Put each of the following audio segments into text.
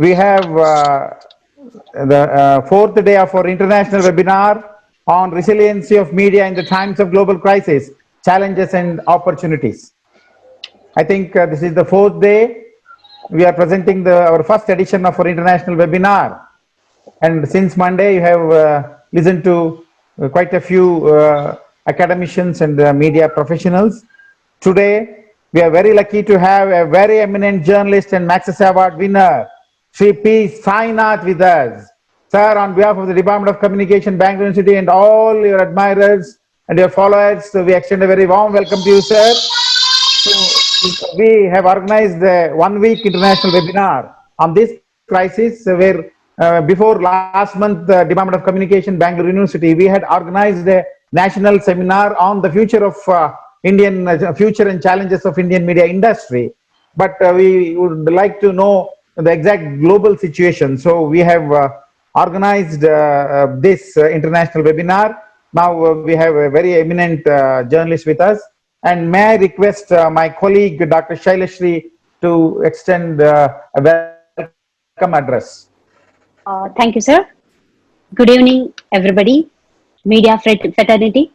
We have the fourth day of our international webinar on resiliency of media in the times of global crisis, challenges and opportunities. I think this is the fourth day. We are presenting our first edition of our international webinar. And since Monday, you have listened to quite a few academicians and media professionals. Today, we are very lucky to have a very eminent journalist and Maxis Award winner, Sri P. Sainath with us. Sir, on behalf of the Department of Communication, Bangalore University, and all your admirers and your followers, we extend a very warm welcome to you, sir. So, we have organized a one-week international webinar on this crisis where before last month, the Department of Communication, Bangalore University, we had organized a national seminar on the future of Indian future and challenges of Indian media industry. But we would like to know the exact global situation. So we have organized this international webinar. Now we have a very eminent journalist with us. And may I request my colleague, Dr. Shailashri, to extend a welcome address. Thank you, sir. Good evening, everybody. Media fraternity,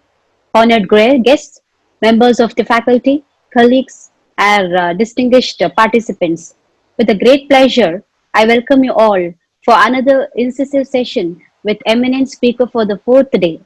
honored guests, members of the faculty, colleagues, and distinguished participants. With a great pleasure, I welcome you all for another incisive session with eminent speaker for the fourth day.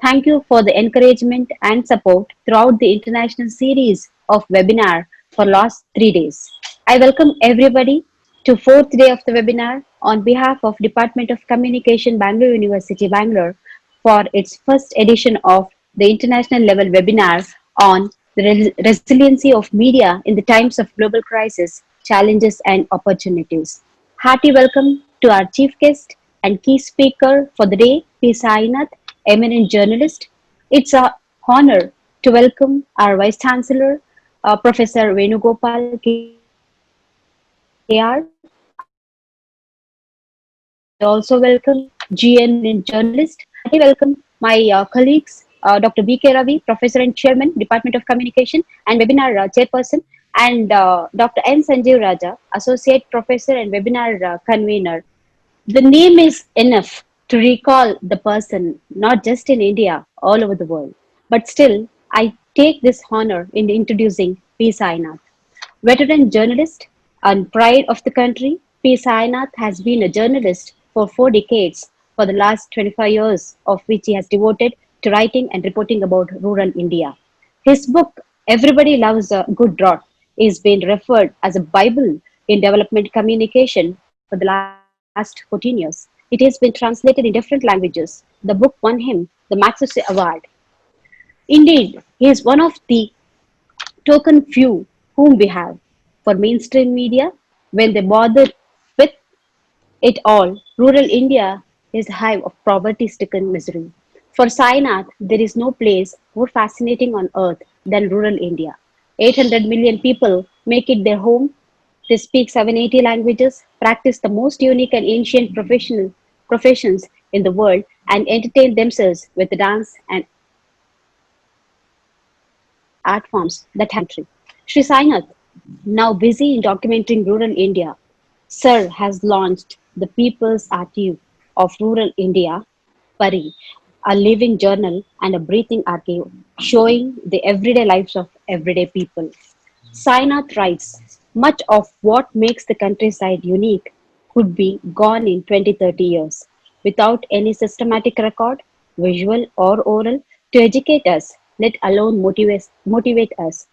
Thank you for the encouragement and support throughout the international series of webinar for last 3 days. I welcome everybody to fourth day of the webinar on behalf of Department of Communication, Bangalore University, Bangalore, for its first edition of the international level webinar on the resiliency of media in the times of global crisis, challenges and opportunities. Hearty welcome to our chief guest and key speaker for the day, P. Sainath, eminent journalist. It's an honor to welcome our Vice Chancellor, Professor Venugopal KR. I also welcome GN journalist. Hearty welcome my colleagues, Dr. B.K. Ravi, Professor and Chairman, Department of Communication and Webinar Chairperson, and Dr. N. Sanjeev Raja, Associate Professor and Webinar Convener. The name is enough to recall the person, not just in India, all over the world. But still, I take this honor in introducing P. Sainath. Veteran journalist and pride of the country, P. Sainath has been a journalist for 4 decades, for the last 25 years of which he has devoted to writing and reporting about rural India. His book, Everybody Loves a Good Drought, is being referred as a Bible in development communication for the last 14 years. It has been translated in different languages. The book won him the Maxis Award. Indeed, he is one of the token few whom we have. For mainstream media, when they bother with it all, rural India is a hive of poverty-stricken misery. For Sainath, there is no place more fascinating on earth than rural India. 800 million people make it their home. They speak 780 languages, practice the most unique and ancient professions in the world, and entertain themselves with the dance and art forms that have country. Sri Sainath, now busy in documenting rural India, Sir has launched the People's Archive of Rural India, Pari, a living journal and a breathing archive showing the everyday lives of everyday people. Sainath writes, much of what makes the countryside unique could be gone in 20-30 years without any systematic record, visual or oral, to educate us, let alone motivate us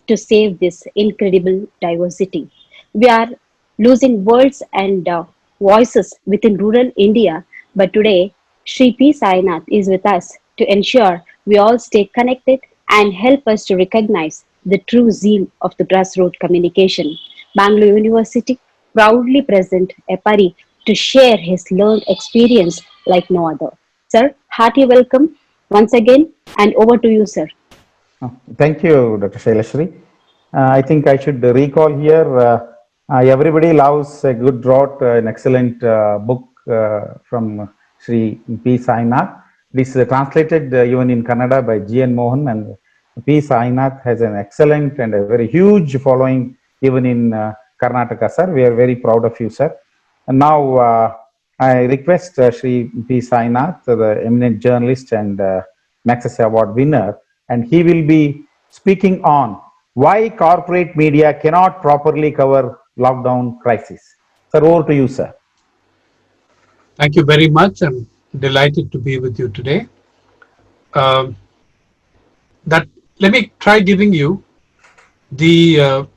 to save this incredible diversity. We are losing words and voices within rural India, but today Sri P. Sainath is with us to ensure we all stay connected and help us to recognize the true zeal of the grassroots communication. Bangalore University proudly present a Pari to share his learned experience like no other. Sir, hearty welcome once again and over to you, sir. Thank you, Dr. Shailashri. I think I should recall here Everybody Loves a Good Drought, an excellent book from Sri P. Sainath. This is translated even in Kannada by G.N. Mohan, and P. Sainath has an excellent and a very huge following even in Karnataka, sir. We are very proud of you, sir. And now I request Shri P. Sainath, the eminent journalist and Maxis Award winner, and he will be speaking on why corporate media cannot properly cover lockdown crisis. Sir, over to you, sir. Thank you very much. I'm delighted to be with you today. Um, that Let me try giving you the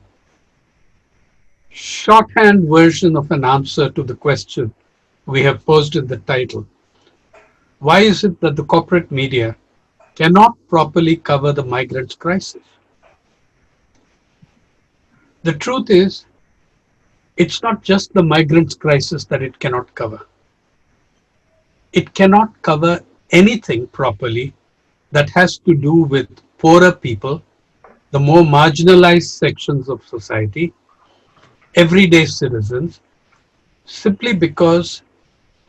shorthand version of an answer to the question we have posed in the title. Why is it that the corporate media cannot properly cover the migrants' crisis? The truth is, it's not just the migrants' crisis that it cannot cover. It cannot cover anything properly that has to do with poorer people, the more marginalized sections of society, everyday citizens, simply because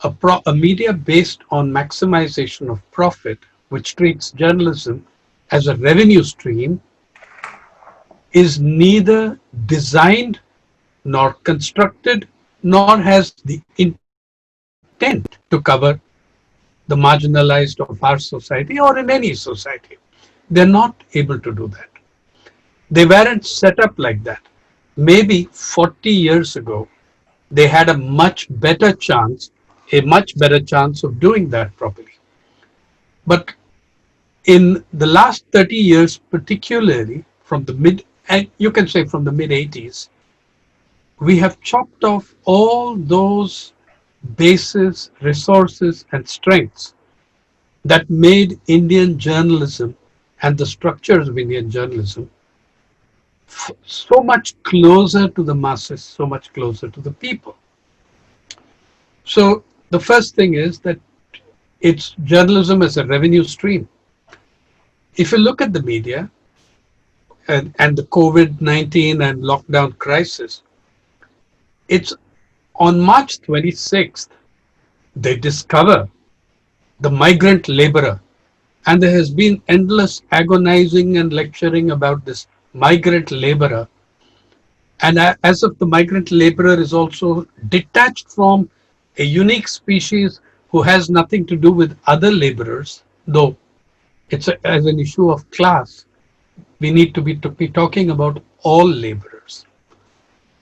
a media based on maximization of profit, which treats journalism as a revenue stream, is neither designed nor constructed nor has the intent to cover the marginalized of our society or in any society. They're not able to do that. They weren't set up like that. Maybe 40 years ago, they had a much better chance of doing that properly. But in the last 30 years, particularly from the and you can say from the mid 80s, we have chopped off all those bases, resources, and strengths that made Indian journalism and the structures of Indian journalism so much closer to the masses, so much closer to the people. So the first thing is that it's journalism as a revenue stream. If you look at the media and the COVID-19 and lockdown crisis, it's on March 26th, they discover the migrant laborer. And there has been endless agonizing and lecturing about this migrant laborer. And as if the migrant laborer is also detached from a unique species who has nothing to do with other laborers, though as an issue of class, we need to be talking about all laborers.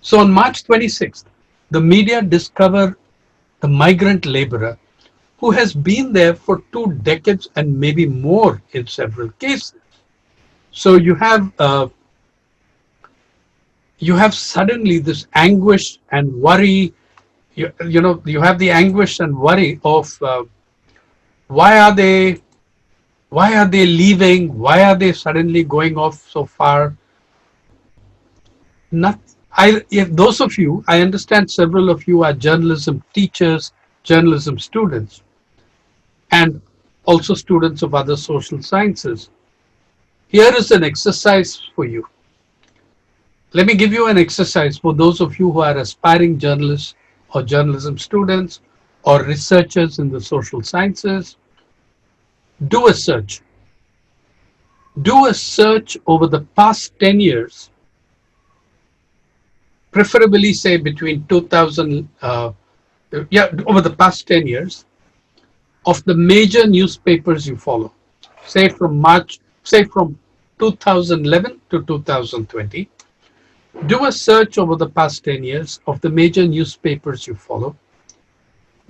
So on March 26th, the media discover the migrant laborer who has been there for 2 decades and maybe more in several cases. So you have suddenly this anguish and worry. You have the anguish and worry of why are they why are they leaving? Why are they suddenly going off so far? Not if those of you, I understand several of you are journalism teachers, journalism students, and also students of other social sciences. Here is an exercise for you. Let me give you an exercise for those of you who are aspiring journalists or journalism students or researchers in the social sciences. Do a search. Do a search over the past 10 years, preferably say between 2000, over the past 10 years of the major newspapers you follow, say from 2011 to 2020. Do a search over the past 10 years of the major newspapers you follow,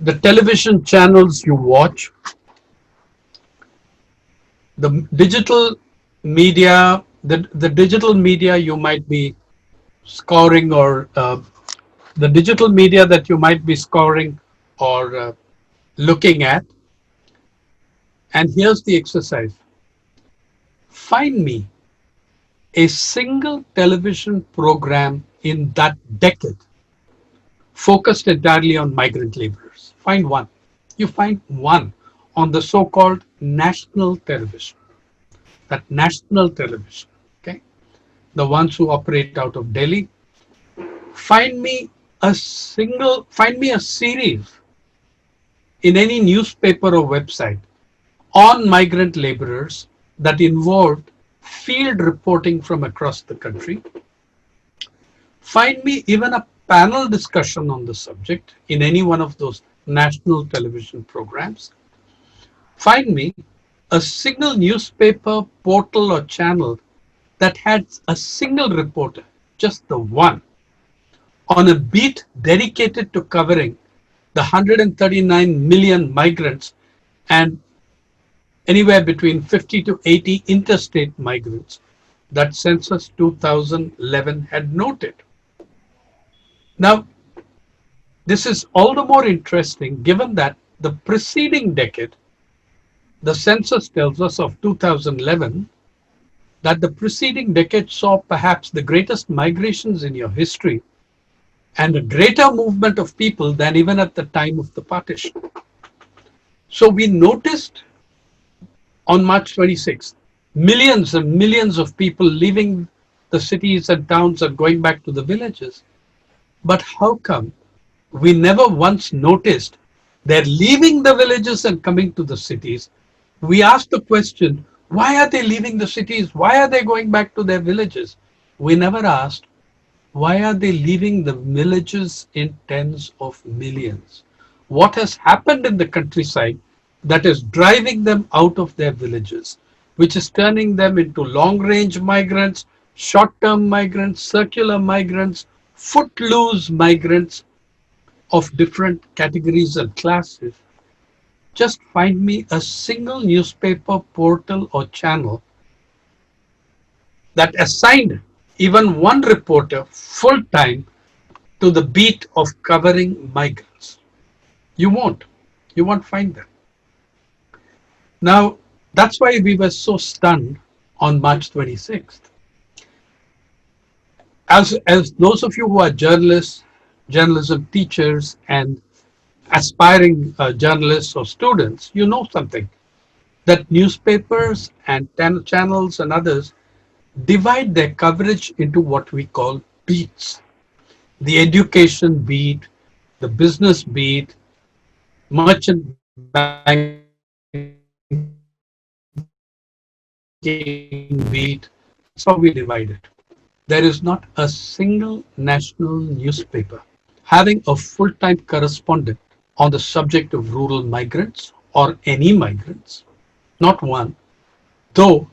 the television channels you watch, the digital media, the digital media you might be scoring or the digital media that you might be scoring or looking at. And here's the exercise. Find me a single television program in that decade focused entirely on migrant laborers. Find one. You find one on the so-called national television. That national television, okay? The ones who operate out of Delhi. Find me a series in any newspaper or website on migrant laborers that involved field reporting from across the country. Find me even a panel discussion on the subject in any one of those national television programs, find me a single newspaper, portal, or channel that had a single reporter, just the one, on a beat dedicated to covering the 139 million migrants and anywhere between 50 to 80 interstate migrants that Census 2011 had noted. Now, this is all the more interesting given that the preceding decade, the census tells us of 2011, that the preceding decade saw perhaps the greatest migrations in your history and a greater movement of people than even at the time of the partition. So we noticed on March 26th, millions and millions of people leaving the cities and towns and going back to the villages. But how come we never once noticed they're leaving the villages and coming to the cities? We asked the question, why are they leaving the cities? Why are they going back to their villages? We never asked, why are they leaving the villages in tens of millions? What has happened in the countryside that is driving them out of their villages, which is turning them into long-range migrants, short-term migrants, circular migrants, footloose migrants of different categories and classes? Just find me a single newspaper, portal, or channel that assigned even one reporter full-time to the beat of covering migrants. You won't. You won't find them. Now, that's why we were so stunned on March 26th. As those of you who are journalists, journalism teachers, and aspiring journalists or students, you know something, that newspapers and channels and others divide their coverage into what we call beats. The education beat, the business beat, merchant banking beat. That's how we divide it. There is not a single national newspaper having a full-time correspondent on the subject of rural migrants or any migrants. Not one. Though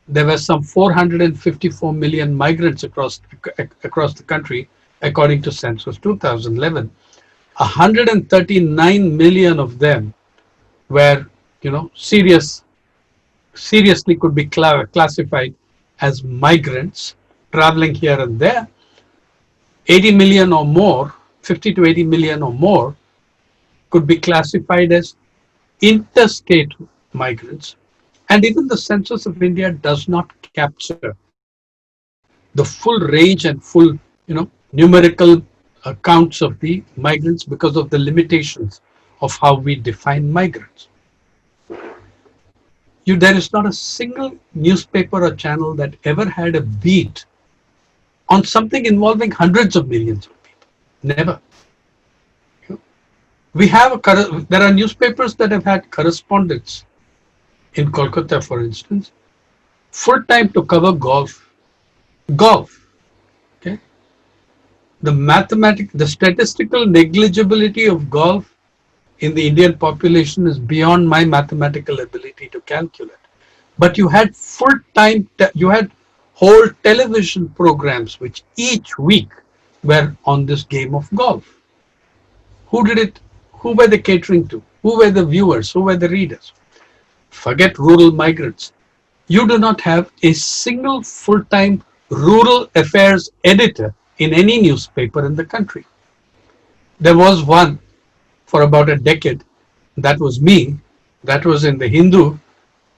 there were some 454 million migrants across the country, according to Census 2011. 139 million of them were, seriously could be classified as migrants traveling here and there. 80 million or more, 50 to 80 million or more, could be classified as interstate migrants. And even the Census of India does not capture the full range and full, numerical counts of the migrants because of the limitations of how we define migrants. There is not a single newspaper or channel that ever had a beat on something involving hundreds of millions of people. Never. There are newspapers that have had correspondents in Kolkata, for instance, full time to cover golf. Golf. Okay. The statistical negligibility of golf in the Indian population is beyond my mathematical ability to calculate. But you had you had whole television programs which each week were on this game of golf. Who did it? Who were they catering to? Who were the viewers? Who were the readers? Forget rural migrants. You do not have a single full-time rural affairs editor in any newspaper in the country. There was one for about a decade. That was me. That was in the Hindu,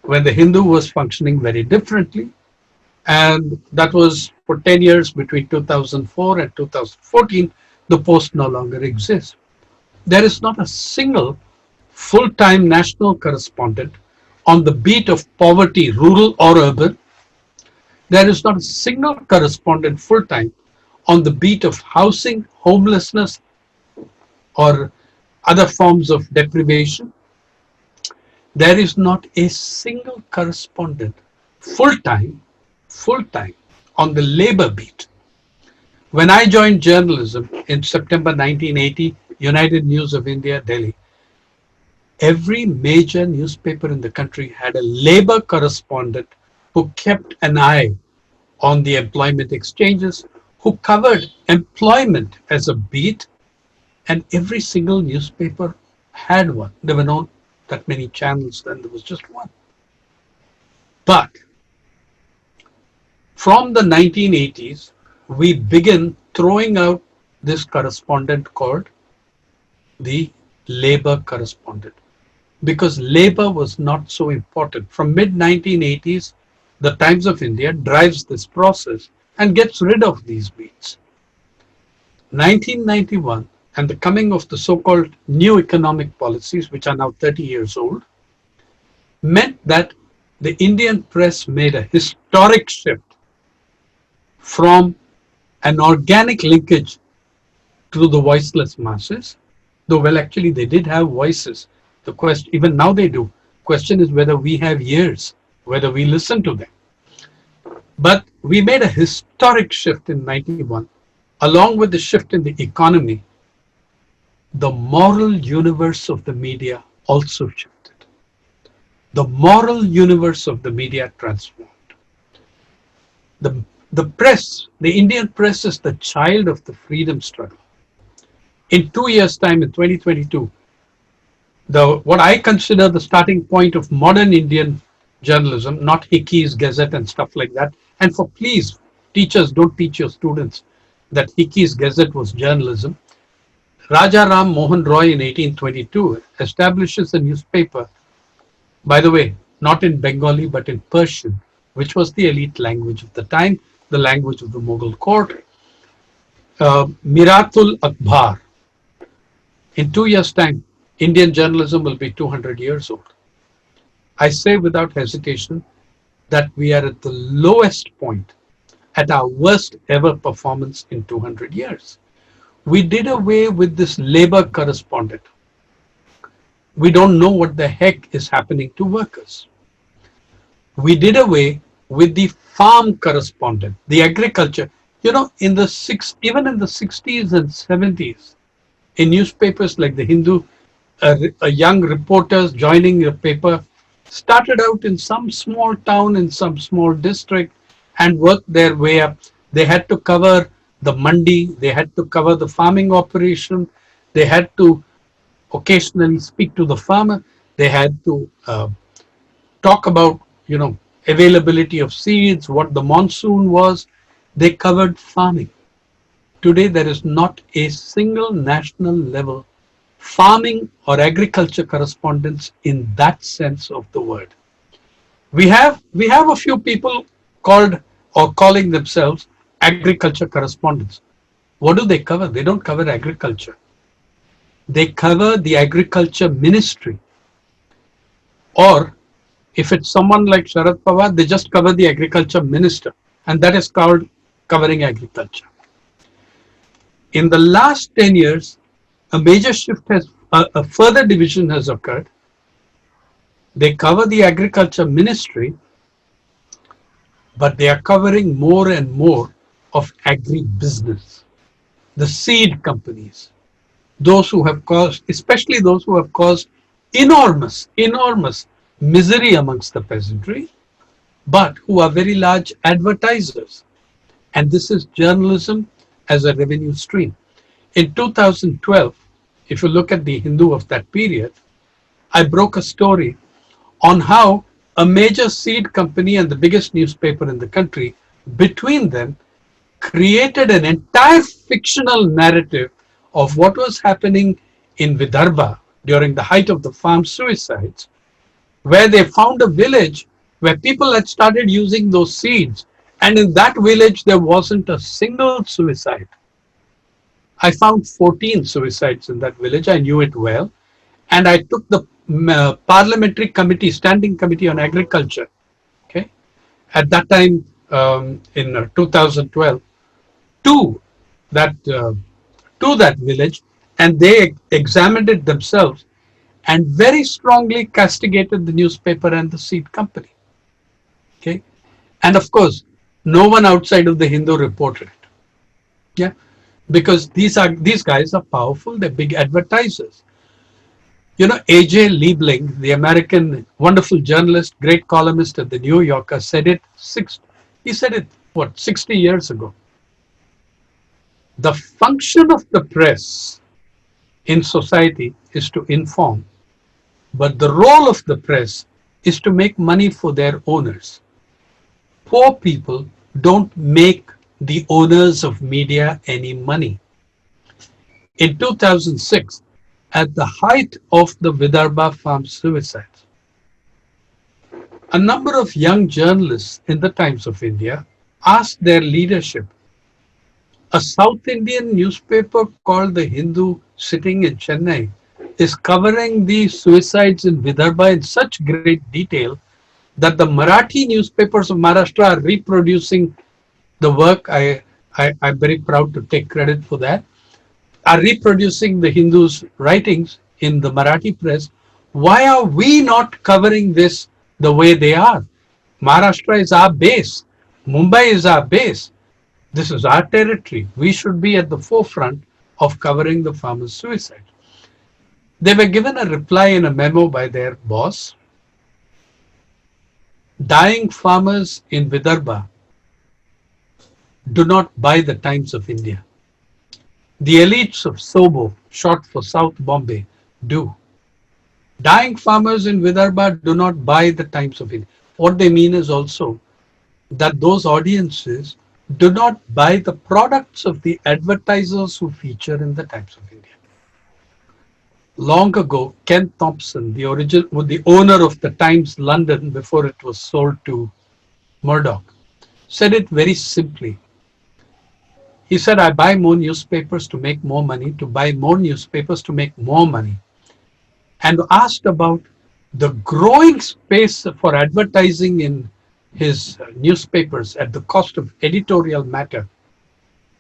when the Hindu was functioning very differently. And that was for 10 years between 2004 and 2014. The Post no longer exists. There is not a single full-time national correspondent on the beat of poverty, rural or urban. There is not a single correspondent full-time on the beat of housing, homelessness, or other forms of deprivation. There is not a single correspondent full-time on the labor beat. When I joined journalism in September 1980, United News of India, Delhi, every major newspaper in the country had a labor correspondent who kept an eye on the employment exchanges, who covered employment as a beat, and every single newspaper had one. There were not that many channels then, there was just one. But from the 1980s, we began throwing out this correspondent called the labor correspondent, because labor was not so important. From mid 1980s, the Times of India drives this process and gets rid of these beats. 1991 and the coming of the so-called new economic policies, which are now 30 years old, meant that the Indian press made a historic shift from an organic linkage to the voiceless masses, though well actually they did have voices. The question, even now they do. Question is whether we have ears, whether we listen to them. But we made a historic shift in 91. Along with the shift in the economy, the moral universe of the media also shifted. The moral universe of the media transformed. The, the press, the Indian press is the child of the freedom struggle. In 2 years' time, in 2022, what I consider the starting point of modern Indian journalism, not Hickey's Gazette and stuff like that. And for please, teachers, don't teach your students that Hickey's Gazette was journalism. Raja Ram Mohan Roy in 1822 establishes a newspaper, by the way, not in Bengali but in Persian, which was the elite language of the time, the language of the Mughal court. Miratul Akbar. In 2 years' time, Indian journalism will be 200 years old. I say without hesitation that we are at the lowest point, at our worst ever performance in 200 years. We did away with this labor correspondent. We don't know what the heck is happening to workers. We did away with the farm correspondent, the agriculture. You know, even in the 60s and 70s, in newspapers like the Hindu, a young reporters joining a paper started out in some small town in some small district and worked their way up. They had to cover the mandi, they had to cover the farming operation, they had to occasionally speak to the farmer, they had to talk about, availability of seeds, what the monsoon was. They covered farming. Today, there is not a single national level farming or agriculture correspondence in that sense of the word. We have a few people called or calling themselves agriculture correspondents. What do they cover? They don't cover agriculture. They cover the agriculture ministry. Or if it's someone like Sharad Pawar, they just cover the agriculture minister. And that is called covering agriculture. In the last 10 years, a major shift a further division has occurred. They cover the agriculture ministry, but they are covering more and more of agribusiness, the seed companies, those who have caused, especially those who have caused enormous misery amongst the peasantry, but who are very large advertisers. And this is journalism as a revenue stream. In 2012, if you look at the Hindu of that period, I broke a story on how a major seed company and the biggest newspaper in the country, between them, created an entire fictional narrative of what was happening in Vidarbha during the height of the farm suicides, where they found a village where people had started using those seeds. And in that village, there wasn't a single suicide. I found 14 suicides in that village. I knew it well. And I took the parliamentary committee, standing committee on agriculture, okay, at that time in 2012, to that village, and they examined it themselves and very strongly castigated the newspaper and the seed company. Okay, and of course, no one outside of the Hindu reported it. Yeah, because these guys are powerful. They're big advertisers. You know, AJ Liebling, the American wonderful journalist, great columnist at the New Yorker, said it he said it, what, 60 years ago. The function of the press in society is to inform, but the role of the press is to make money for their owners. Poor people don't make the owners of media any money. In 2006, at the height of the Vidarbha farm suicides, a number of young journalists in the Times of India asked their leadership. A South Indian newspaper called The Hindu, sitting in Chennai, is covering the suicides in Vidarbha in such great detail that the Marathi newspapers of Maharashtra are reproducing the work. I'm very proud to take credit for that. Are reproducing the Hindu's writings in the Marathi press. Why are we not covering this the way they are? Maharashtra is our base. Mumbai is our base. This is our territory. We should be at the forefront of covering the farmers' suicide. They were given a reply in a memo by their boss. Dying farmers in Vidarbha do not buy the Times of India. The elites of Sobo, short for South Bombay, do. Dying farmers in Vidarbha do not buy the Times of India. What they mean is also that those audiences do not buy the products of the advertisers who feature in the Times of India. Long ago, Ken Thompson, the owner of the Times London before it was sold to Murdoch, said it very simply. He said, I buy more newspapers to make more money, to buy more newspapers to make more money. And asked about the growing space for advertising in his newspapers at the cost of editorial matter,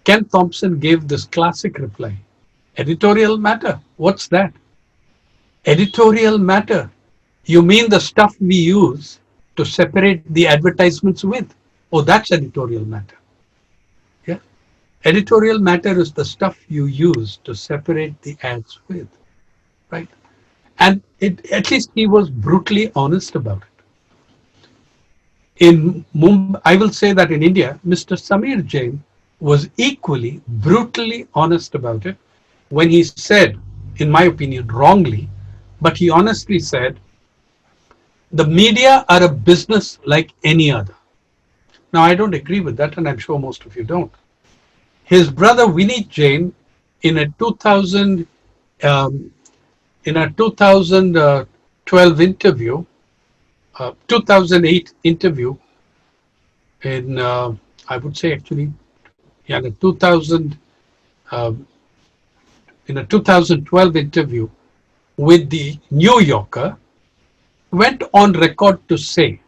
Ken Thompson gave this classic reply. Editorial matter? What's that? Editorial matter. You mean the stuff we use to separate the advertisements with? Oh, that's editorial matter. Yeah. Editorial matter is the stuff you use to separate the ads with, right? And at least he was brutally honest about it. In Mumbai, I will say that in India, Mr. Samir Jain was equally brutally honest about it when he said, in my opinion, wrongly, but he honestly said, the media are a business like any other. Now, I don't agree with that, and I'm sure most of you don't. His brother Vineet Jain, in a 2012 interview, 2008 interview, in I would say actually, yeah, in a 2012 interview with the New Yorker, went on record to say,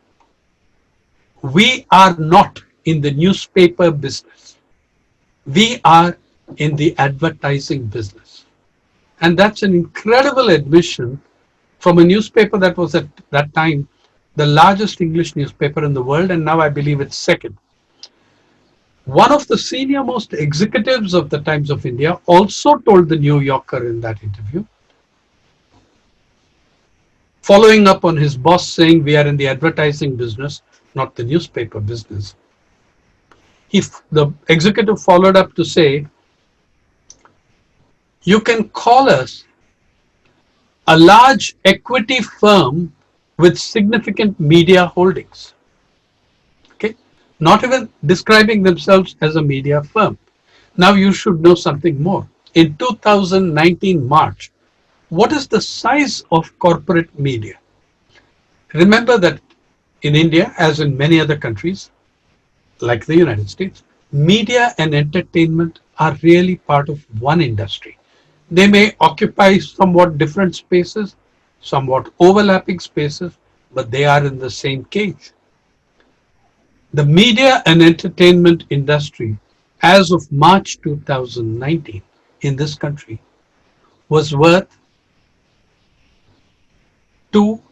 we are not in the newspaper business. We are in the advertising business. And that's an incredible admission from a newspaper that was at that time the largest English newspaper in the world, and now I believe it's second. One of the senior most executives of the Times of India also told the New Yorker in that interview, following up on his boss saying we are in the advertising business, not the newspaper business. The executive followed up to say, you can call us a large equity firm with significant media holdings. Okay, not even describing themselves as a media firm. Now you should know something more. In 2019 March, what is the size of corporate media? Remember that in India, as in many other countries, like the United States, media and entertainment are really part of one industry. They may occupy somewhat different spaces, somewhat overlapping spaces, but they are in the same cage. The media and entertainment industry, as of March 2019 in this country, was worth 2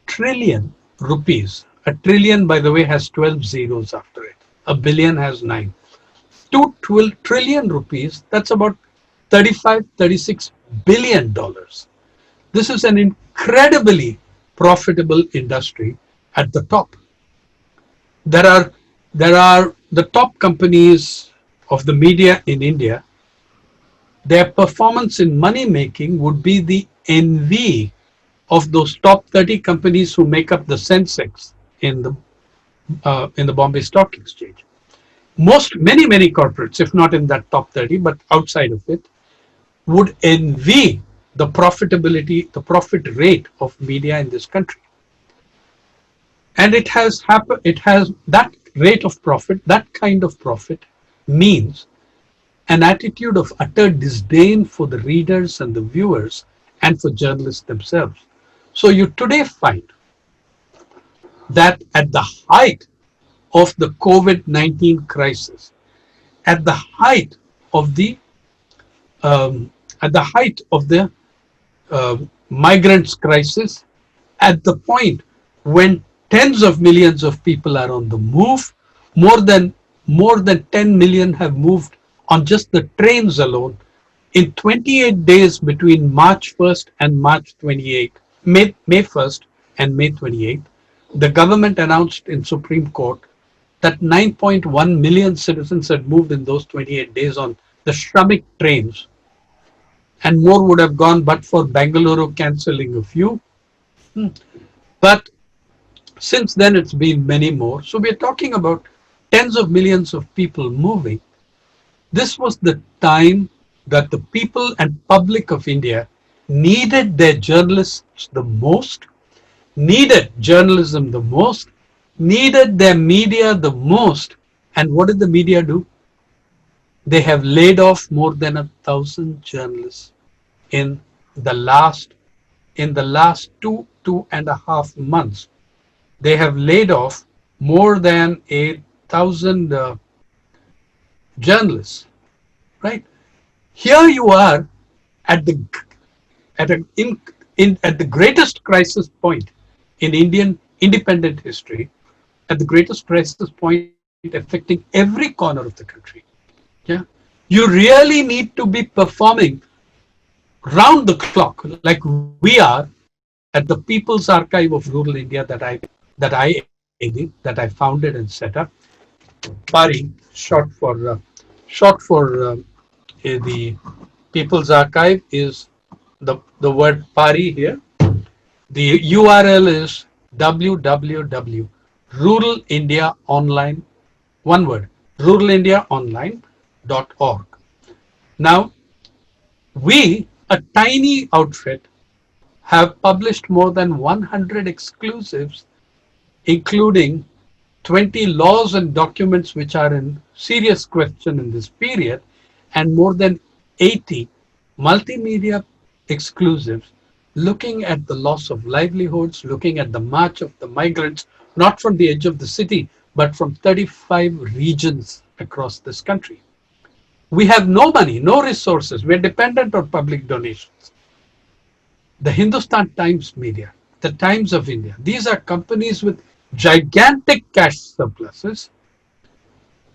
trillion rupees. A trillion, by the way, has 12 zeros after it. A billion has 9. 2 trillion rupees, that's about 35, 36 billion dollars. This is an incredibly profitable industry at the top. There are, there are the top companies of the media in India. Their performance in money making would be the envy of those top 30 companies who make up the Sensex in the Bombay Stock Exchange. Many corporates, if not in that top 30, but outside of it, would envy the profitability, the profit rate of media in this country. And it has happened, it has that rate of profit, that kind of profit means an attitude of utter disdain for the readers and the viewers and for journalists themselves. So you today find that at the height of the COVID-19 crisis, at the height of the um, at the height of the migrants crisis, at the point when tens of millions of people are on the move, more than more than 10 million have moved on just the trains alone. In 28 days between March 1st and March 28th, May 1st and May 28th, the government announced in Supreme Court that 9.1 million citizens had moved in those 28 days on the Shramik trains, and more would have gone but for Bangalore cancelling a few. But since then, it's been many more. So we're talking about tens of millions of people moving. This was the time that the people and public of India needed their journalists the most, needed journalism the most, needed their media the most. And what did the media do? They have laid off more than 1,000 journalists in the last two and a half months. They have laid off more than 1,000 journalists. Right here, you are at the at the greatest crisis point in Indian independent history, at the greatest crisis point affecting every corner of the country. Yeah, you really need to be performing round the clock like we are at the People's Archive of Rural India that I edited, that I founded and set up. PARI, short for the People's Archive is the word PARI here. The URL is www Rural India Online, one word, ruralindiaonline.org. Now, we, a tiny outfit, have published more than 100 exclusives, including 20 laws and documents which are in serious question in this period, and more than 80 multimedia exclusives looking at the loss of livelihoods, looking at the march of the migrants, not from the edge of the city, but from 35 regions across this country. We have no money, no resources. We're dependent on public donations. The Hindustan Times media, the Times of India, these are companies with gigantic cash surpluses.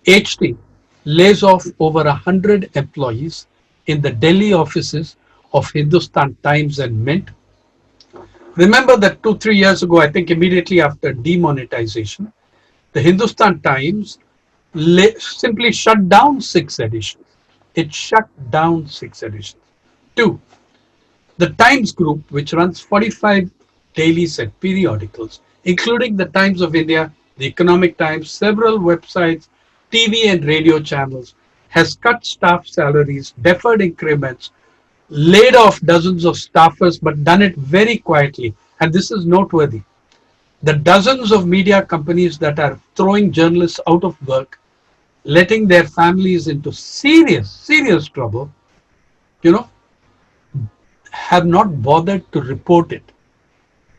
HT lays off over 100 employees in the Delhi offices of Hindustan Times and Mint. Remember that 2-3 years ago, I think immediately after demonetization, the Hindustan Times simply shut down 6 editions. It shut down 6 editions. 2. The Times Group, which runs 45 dailies and periodicals, including the Times of India, the Economic Times, several websites, TV and radio channels, has cut staff salaries, deferred increments, laid off dozens of staffers, but done it very quietly. And this is noteworthy. The dozens of media companies that are throwing journalists out of work, letting their families into serious trouble, have not bothered to report it.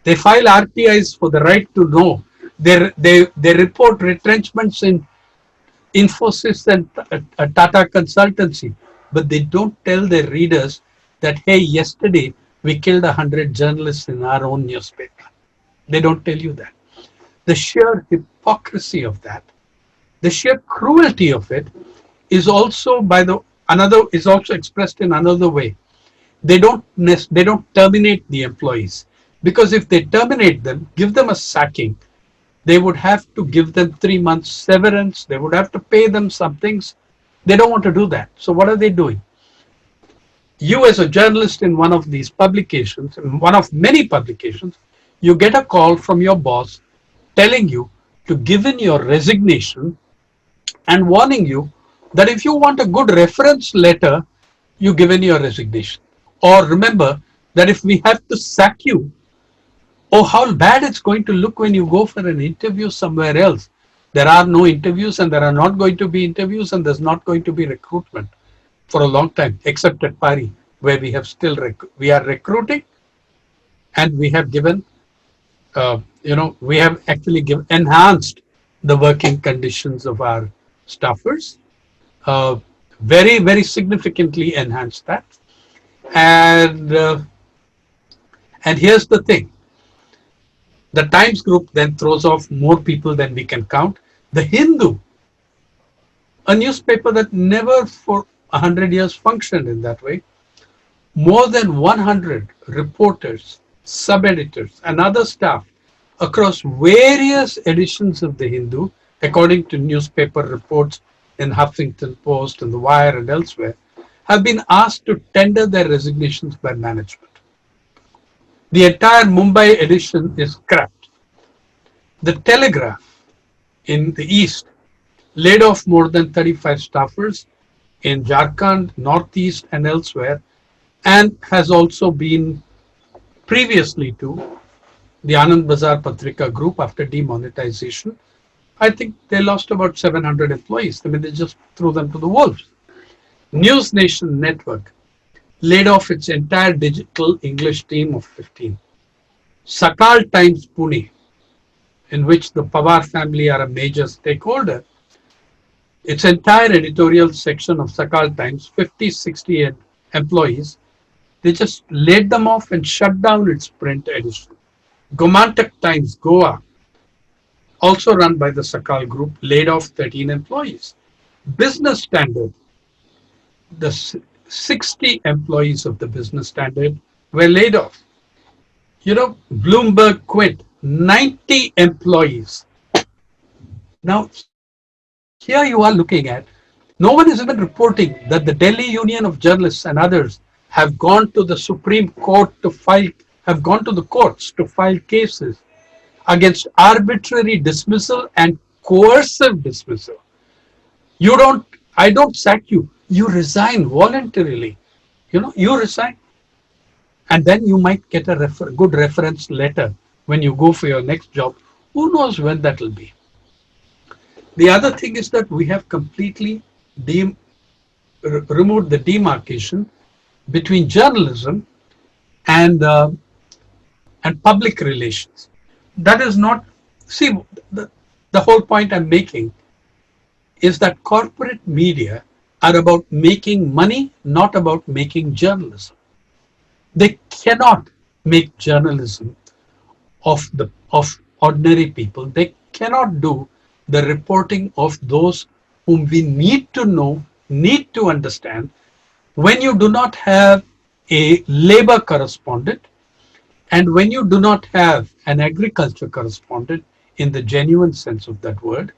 They file RTIs for the right to know. They report retrenchments in Infosys and Tata Consultancy, but they don't tell their readers that, hey, yesterday we killed 100 journalists in our own newspaper. They don't tell you that. The sheer hypocrisy of that, the sheer cruelty of it is also expressed in another way. They don't terminate the employees, because if they terminate them, give them a sacking, they would have to give them 3 months severance. They would have to pay them some things. They don't want to do that. So what are they doing? You, as a journalist in one of these publications, in one of many publications, you get a call from your boss telling you to give in your resignation and warning you that if you want a good reference letter, you give in your resignation. Or remember that if we have to sack you, oh, how bad it's going to look when you go for an interview somewhere else. There are no interviews, and there are not going to be interviews, and there's not going to be recruitment for a long time, except at Pari, where we have still we are recruiting, and we have given, we have actually enhanced the working conditions of our staffers, uh, very, very significantly enhanced that. And and here's the thing: the Times Group then throws off more people than we can count. The Hindu, a newspaper that never for 100 years functioned in that way, more than 100 reporters, sub-editors, and other staff across various editions of the Hindu, according to newspaper reports in Huffington Post and The Wire and elsewhere, have been asked to tender their resignations by management. The entire Mumbai edition is scrapped. The Telegraph in the East laid off more than 35 staffers in Jharkhand, Northeast, and elsewhere, and has also been previously to the Anand Bazar Patrika group after demonetization. I think they lost about 700 employees. I mean, they just threw them to the wolves. News Nation Network laid off its entire digital English team of 15. Sakal Times Pune, in which the Pawar family are a major stakeholder, its entire editorial section of Sakal Times, 50, 60 employees, they just laid them off and shut down its print edition. Gomantak Times, Goa, also run by the Sakal Group, laid off 13 employees. Business Standard, the 60 employees of the Business Standard were laid off. Bloomberg Quint, 90 employees. Now, here you are looking at, no one is even reporting that the Delhi Union of Journalists and others have gone to the Supreme Court have gone to the courts to file cases against arbitrary dismissal and coercive dismissal. I don't sack you. You resign voluntarily. You resign. And then you might get a good reference letter when you go for your next job. Who knows when that will be? The other thing is that we have completely removed the demarcation between journalism and public relations. That is not, see, the whole point I'm making is that corporate media are about making money, not about making journalism. They cannot make journalism of ordinary people. They cannot do the reporting of those whom we need to know, need to understand. When you do not have a labor correspondent, and when you do not have an agriculture correspondent in the genuine sense of that word,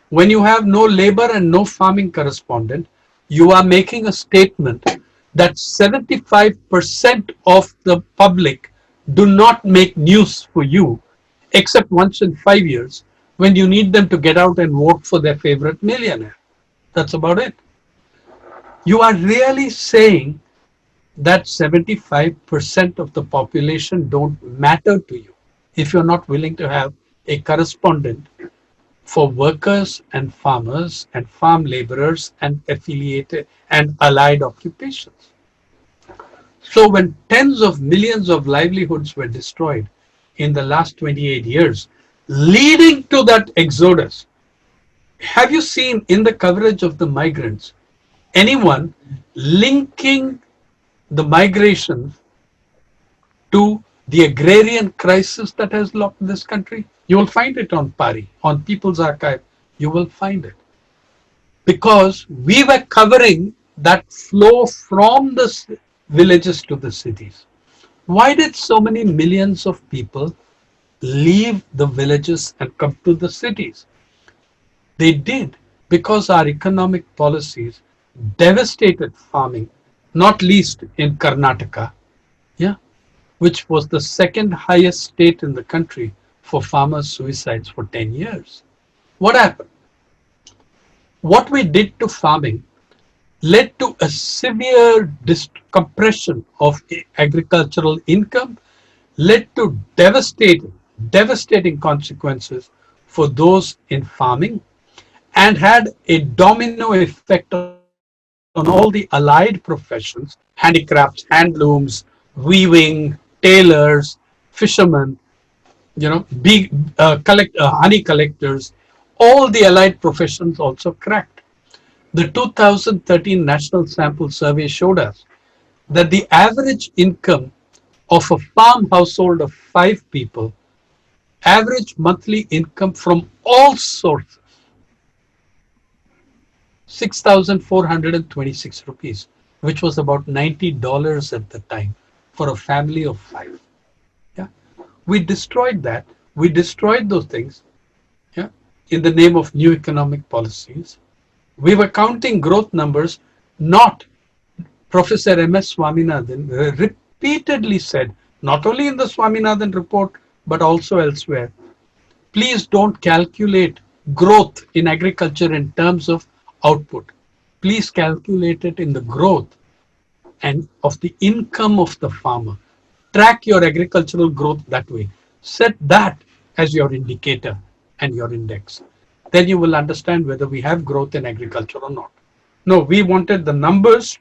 when you have no labor and no farming correspondent, you are making a statement that 75% of the public do not make news for you, except once in 5 years when you need them to get out and vote for their favorite millionaire. That's about it. You are really saying that 75% of the population don't matter to you if you're not willing to have a correspondent for workers and farmers and farm laborers and affiliated and allied occupations. So when tens of millions of livelihoods were destroyed in the last 28 years, leading to that exodus, have you seen in the coverage of the migrants anyone linking the migration to the agrarian crisis that has locked this country? You will find it on Pari, on People's Archive. You will find it. because we were covering that flow from the villages to the cities. Why did so many millions of people leave the villages and come to the cities? They did because our economic policies devastated farming, not least in Karnataka, yeah, which was the second highest state in the country for farmer suicides for 10 years. What happened? What we did to farming led to a severe compression of agricultural income, led to devastating consequences for those in farming, and had a domino effect on all the allied professions, handicrafts, handlooms, weaving, tailors, fishermen, big honey collectors. All the allied professions also cracked. The 2013 National Sample Survey showed us that the average income of a farm household of 5 people, average monthly income from all sources, 6,426 rupees, which was about $90 at the time for a family of 5. Yeah, we destroyed that. We destroyed those things. Yeah, in the name of new economic policies. We were counting growth numbers, not Professor M.S. Swaminathan repeatedly said, not only in the Swaminathan report, but also elsewhere, please don't calculate growth in agriculture in terms of output. Please calculate it in the growth and of the income of the farmer. Track your agricultural growth that way. Set that as your indicator and your index. Then you will understand whether we have growth in agriculture or not. No, we wanted the numbers,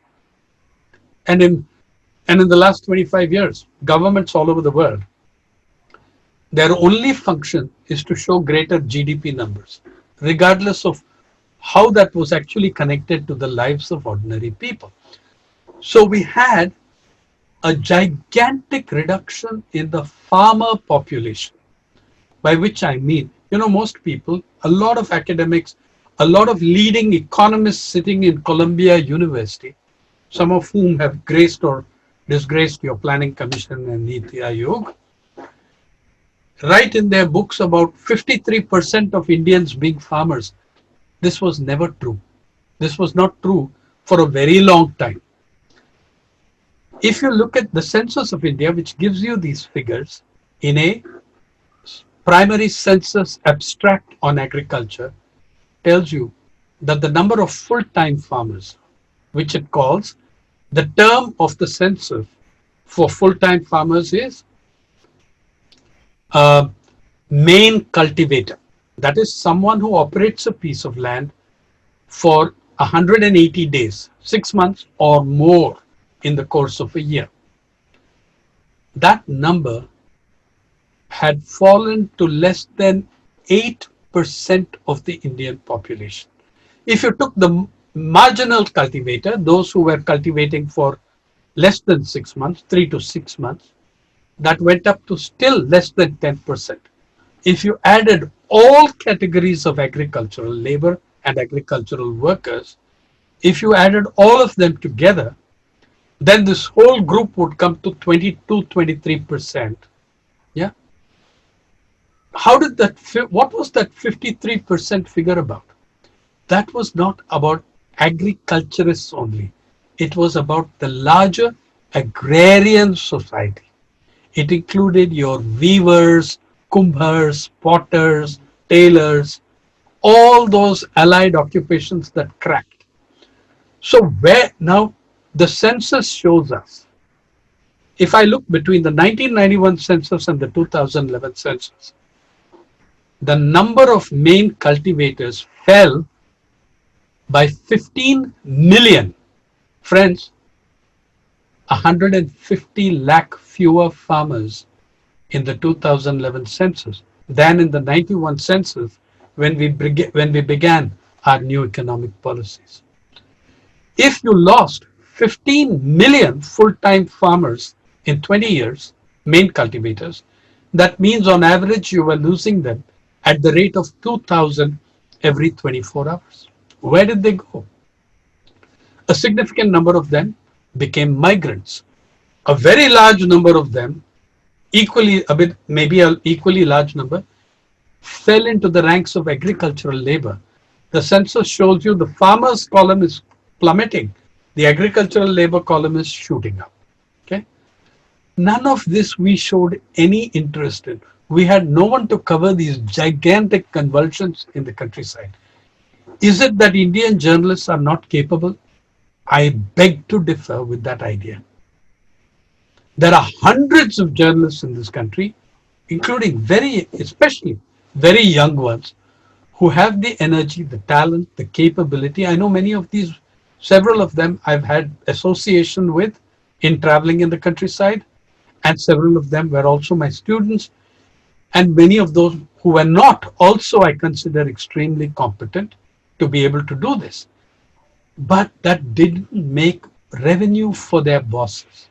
and in the last 25 years, governments all over the world, their only function is to show greater GDP numbers, regardless of how that was actually connected to the lives of ordinary people. So we had a gigantic reduction in the farmer population, by which I mean, most people, a lot of academics, a lot of leading economists sitting in Columbia University, some of whom have graced or disgraced your planning commission and Niti Aayog, write in their books about 53% of Indians being farmers. This was never true. This was not true for a very long time. If you look at the census of India, which gives you these figures in a primary census abstract on agriculture, tells you that the number of full-time farmers, which it calls, the term of the census for full-time farmers is main cultivator. That is someone who operates a piece of land for 180 days, 6 months or more in the course of a year. That number had fallen to less than 8% of the Indian population. If you took the marginal cultivator, those who were cultivating for less than 6 months, 3 to 6 months, that went up to still less than 10%. If you added all categories of agricultural labor and agricultural workers, if you added all of them together, then this whole group would come to 22, 23%. Yeah. How did that, what was that 53% figure about? That was not about agriculturists only. It was about the larger agrarian society. It included your weavers, kumbhars, potters, tailors, all those allied occupations that cracked. So where now the census shows us, if I look between the 1991 census and the 2011 census, the number of main cultivators fell by 15 million. Friends, 150 lakh fewer farmers in the 2011 census than in the 91 census when we began our new economic policies. If you lost 15 million full-time farmers in 20 years, main cultivators, that means on average you were losing them at the rate of 2,000 every 24 hours. Where did they go? A significant number of them became migrants. A very large number of them, equally a bit, maybe an equally large number, fell into the ranks of agricultural labor. The census shows you the farmers column is plummeting. The agricultural labor column is shooting up. Okay. None of this we showed any interest in. We had no one to cover these gigantic convulsions in the countryside. Is it that Indian journalists are not capable? I beg to differ with that idea. There are hundreds of journalists in this country, including especially very young ones, who have the energy, the talent, the capability. I know many of these, several of them I've had association with in traveling in the countryside, and several of them were also my students, and many of those who were not also I consider extremely competent to be able to do this. But that didn't make revenue for their bosses.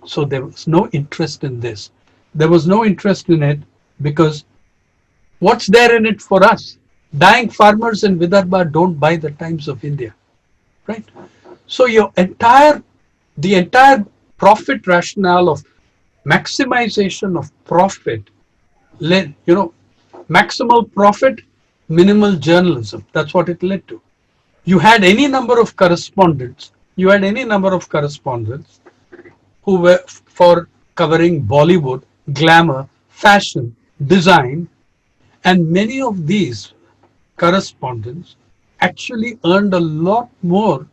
So there was no interest in this. There was no interest in it because what's there in it for us? Dying farmers in Vidarbha don't buy the Times of India, right? So the entire profit rationale of maximization of profit led, maximal profit, minimal journalism. That's what it led to. You had any number of correspondents. Who were for covering Bollywood, glamour, fashion, design, and many of these correspondents actually earned a lot more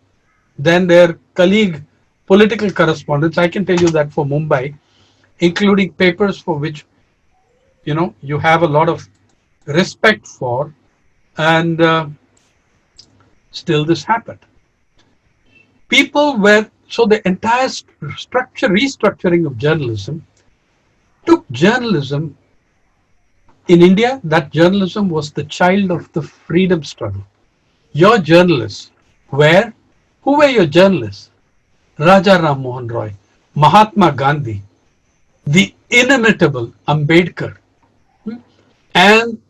than their colleague political correspondents. I can tell you that for Mumbai, including papers for which you have a lot of respect for, and still this happened. People were so the entire restructuring of journalism took journalism in India. That journalism was the child of the freedom struggle. Your journalists who were your journalists? Raja Ram Mohan Roy, Mahatma Gandhi, the inimitable Ambedkar, and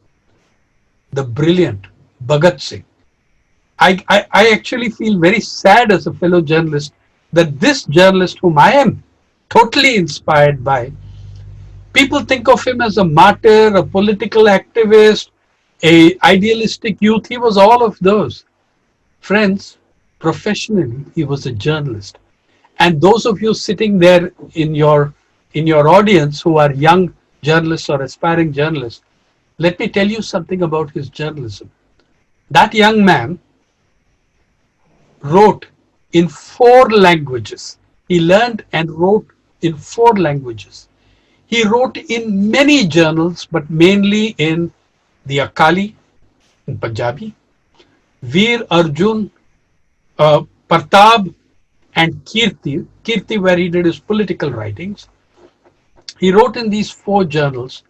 the brilliant Bhagat Singh. I actually feel very sad as a fellow journalist that this journalist, whom I am totally inspired by, people think of him as a martyr, a political activist, a idealistic youth. He was all of those. Friends, professionally, he was a journalist. And those of you sitting there in your audience who are young journalists or aspiring journalists, let me tell you something about his journalism. That young man wrote in 4 languages. He learned and wrote in 4 languages. He wrote in many journals, but mainly in the Akali, in Punjabi, Veer Arjun, Partab, and Kirti, where he did his political writings. He wrote in these 4 journals.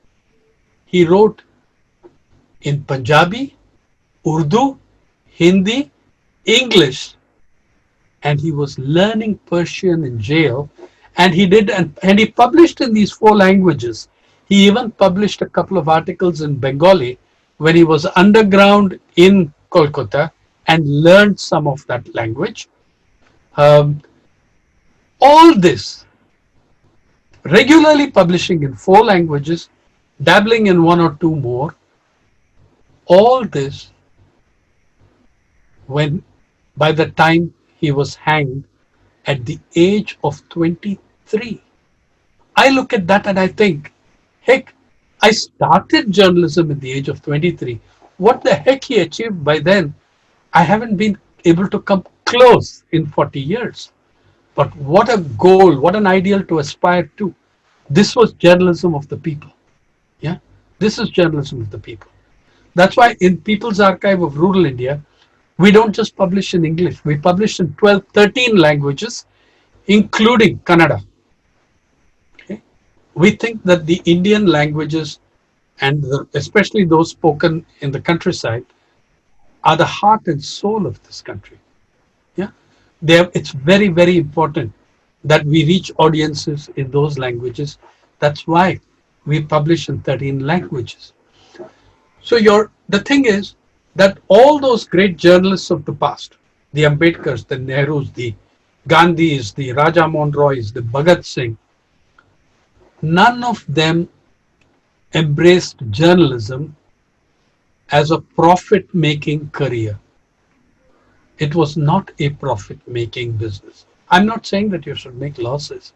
He wrote in Punjabi, Urdu, Hindi, English, and he was learning Persian in jail, and he published in these 4 languages. He even published a couple of articles in Bengali when he was underground in Kolkata and learned some of that language. All this, regularly publishing in 4 languages, dabbling in 1 or 2 more, all this when by the time he was hanged at the age of 23. I look at that and I think, heck, I started journalism at the age of 23. What the heck he achieved by then, I haven't been able to come close in 40 years. But what a goal, what an ideal to aspire to. This was journalism of the people. Yeah, this is journalism of the people. That's why in People's Archive of Rural India, we don't just publish in English. We publish in 12, 13 languages, including Kannada. Okay? We think that the Indian languages, and especially those spoken in the countryside, are the heart and soul of this country. Yeah, it's very, very important that we reach audiences in those languages. That's why we publish in 13 languages. So the thing is, that all those great journalists of the past, the Ambedkars, the Nehrus, the Gandhis, the Raja Mohan Roys, the Bhagat Singh, none of them embraced journalism as a profit making career. It was not a profit making business. I'm not saying that you should make losses,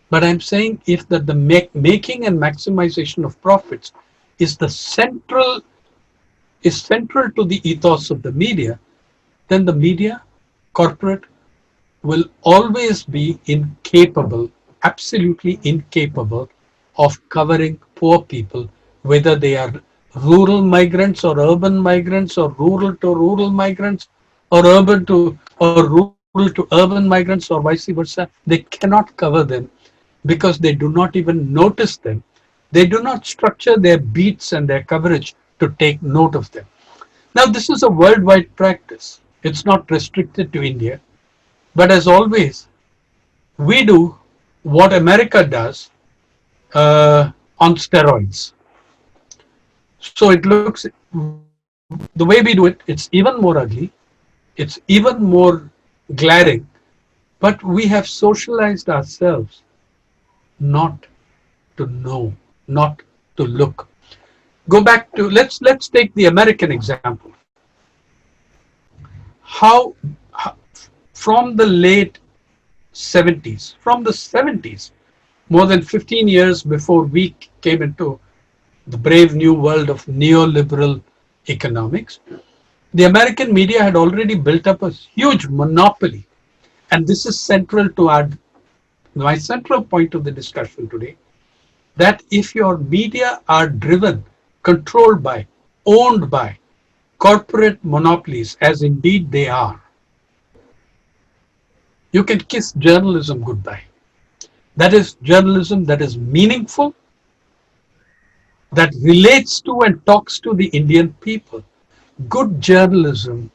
but I'm saying if that the making and maximization of profits is the central to the ethos of the media, then the media corporate will always be incapable, absolutely incapable of covering poor people, whether they are rural migrants or urban migrants or rural to rural migrants or urban to or rural to urban migrants or vice versa. They cannot cover them because they do not even notice them. They do not structure their beats and their coverage to take note of them. Now, this is a worldwide practice. It's not restricted to India. But as always, we do what America does on steroids. So it looks, the way we do it, it's even more ugly, it's even more glaring, but we have socialized ourselves not to know, not to look. Go back to, let's take the American example. How, how from the late 70s, from the 70s, more than 15 years before we came into the brave new world of neoliberal economics, the American media had already built up a huge monopoly. And this is central to my central point of the discussion today, that if your media are driven, controlled by, owned by corporate monopolies, as indeed they are, you can kiss journalism goodbye. That is journalism that is meaningful, that relates to and talks to the Indian people. Good journalism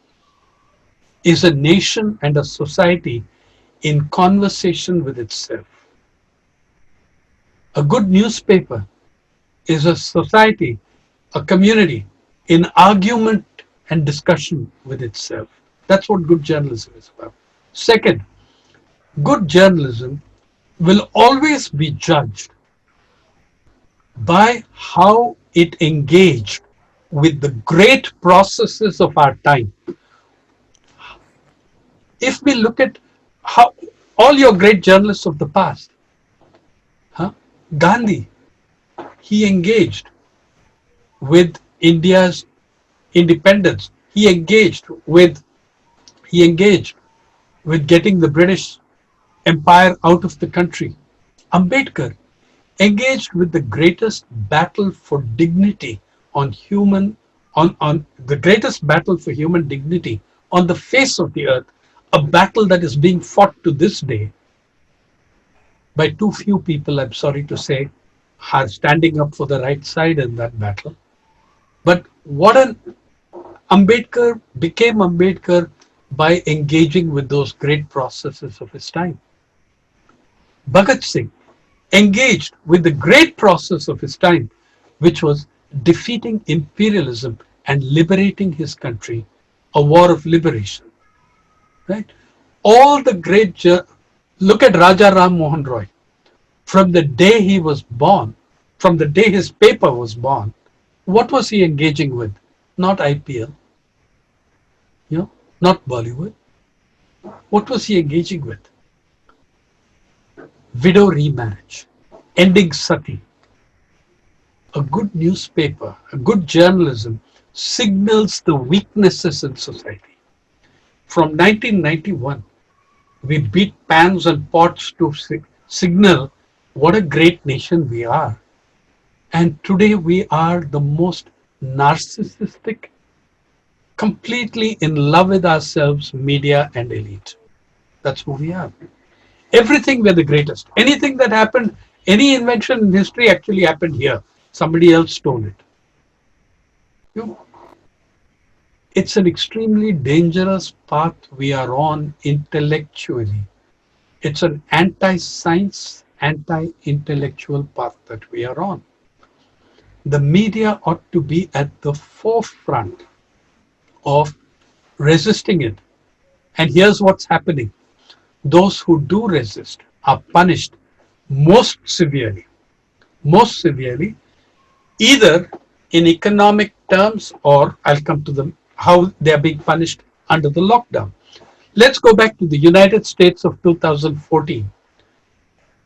is a nation and a society in conversation with itself. A good newspaper is a society, a community in argument and discussion with itself. That's what good journalism is about. Second, good journalism will always be judged by how it engaged with the great processes of our time. If we look at how all your great journalists of the past, huh? Gandhi, he engaged with India's independence. He engaged with getting the British Empire out of the country. Ambedkar engaged with the greatest battle for dignity on the greatest battle for human dignity on the face of the earth, a battle that is being fought to this day by too few people, I'm sorry to say, are standing up for the right side in that battle. But what an Ambedkar became Ambedkar by engaging with those great processes of his time. Bhagat Singh engaged with the great process of his time, which was defeating imperialism and liberating his country, a war of liberation. Right? All the great, look at Raja Ram Mohan Roy. From the day he was born, from the day his paper was born, what was he engaging with? Not IPL, not Bollywood. What was he engaging with? Widow remarriage, ending sati. A good newspaper, a good journalism signals the weaknesses in society. From 1991, we beat pans and pots to signal what a great nation we are. And today we are the most narcissistic, completely in love with ourselves, media and elite. That's who we are. Everything we're the greatest. Anything that happened, any invention in history actually happened here. Somebody else stole it. It's an extremely dangerous path we are on intellectually. It's an anti-science, anti-intellectual path that we are on. The media ought to be at the forefront of resisting it. And here's what's happening. Those who do resist are punished most severely, either in economic terms, or I'll come to them, how they're being punished under the lockdown. Let's go back to the United States of 2014.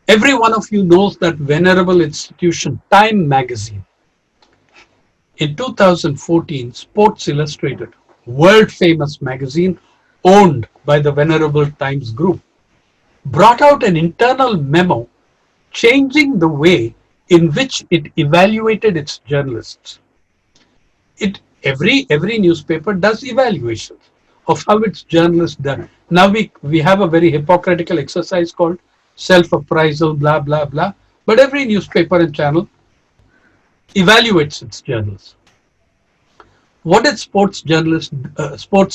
Every one of you knows that venerable institution, Time magazine. In 2014, Sports Illustrated, world famous magazine owned by the venerable Times Group, brought out an internal memo changing the way in which it evaluated its journalists. Every newspaper does evaluations of how its journalists done. Now we have a very hypocritical exercise called self-appraisal, blah blah blah. But every newspaper and channel evaluates its journalists. What did Sports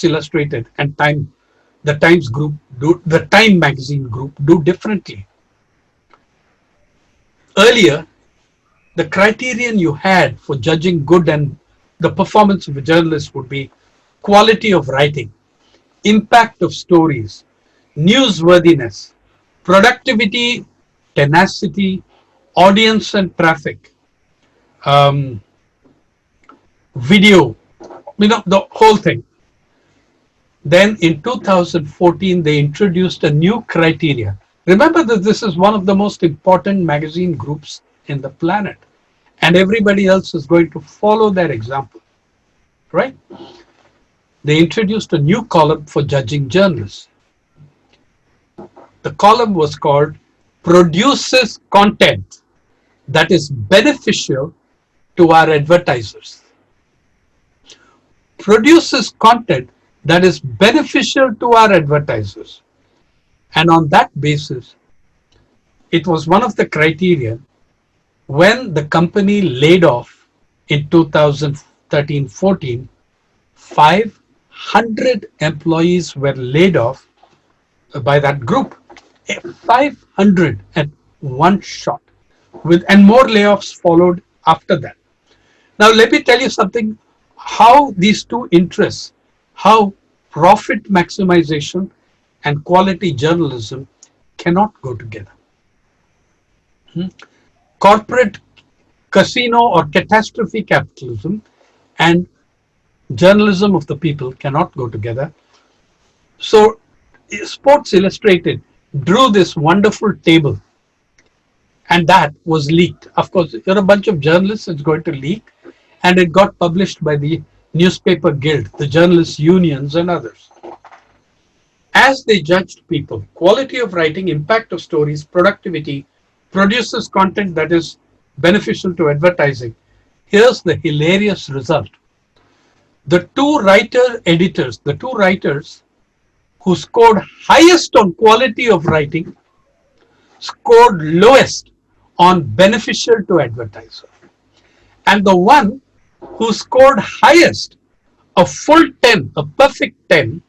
Illustrated and the Times Group do? The Time magazine group do differently. Earlier, the criterion you had for judging good and the performance of a journalist would be quality of writing, impact of stories, newsworthiness, productivity, tenacity, audience and traffic, video, the whole thing. Then in 2014, they introduced a new criteria. Remember that this is one of the most important magazine groups in the planet, and everybody else is going to follow their example, right? They introduced a new column for judging journalists. The column was called Produces Content that is Beneficial to Our Advertisers. Produces content that is beneficial to our advertisers. And on that basis, it was one of the criteria when the company laid off in 2013-14, 500 employees were laid off by that group. 500 at one shot, and more layoffs followed after that. Now let me tell you something, how these two interests, how profit maximization and quality journalism cannot go together. Corporate casino or catastrophe capitalism and journalism of the people cannot go together. So Sports Illustrated drew this wonderful table, and that was leaked. Of course, you're a bunch of journalists, it's going to leak, and it got published by the Newspaper Guild, the journalists' unions, and others. As they judged people, quality of writing, impact of stories, productivity, produces content that is beneficial to advertising. Here's the hilarious result. The two writers who scored highest on quality of writing scored lowest on beneficial to advertiser. And the one who scored highest, a full 10, a perfect 10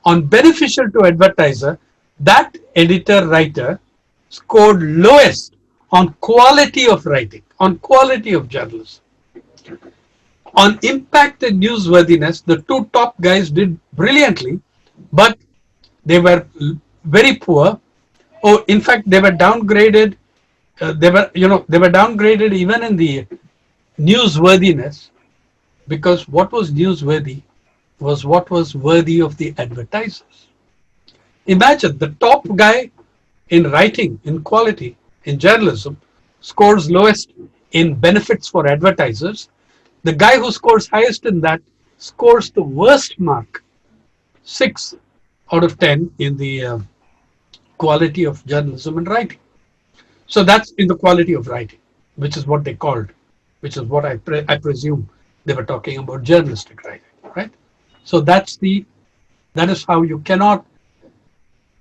on beneficial to advertiser, that editor-writer scored lowest on quality of writing, on quality of journalism. On impact and newsworthiness, the two top guys did brilliantly, but they were very poor. Oh, in fact, they were downgraded. They were downgraded even in the newsworthiness, because what was newsworthy was what was worthy of the advertisers. Imagine the top guy in writing, in quality, in journalism, scores lowest in benefits for advertisers. The guy who scores highest in that scores the worst mark, 6 out of 10 in the quality of journalism and writing. So that's in the quality of writing, which is what they called, which is what I presume they were talking about journalistic writing, right? So that is how you cannot,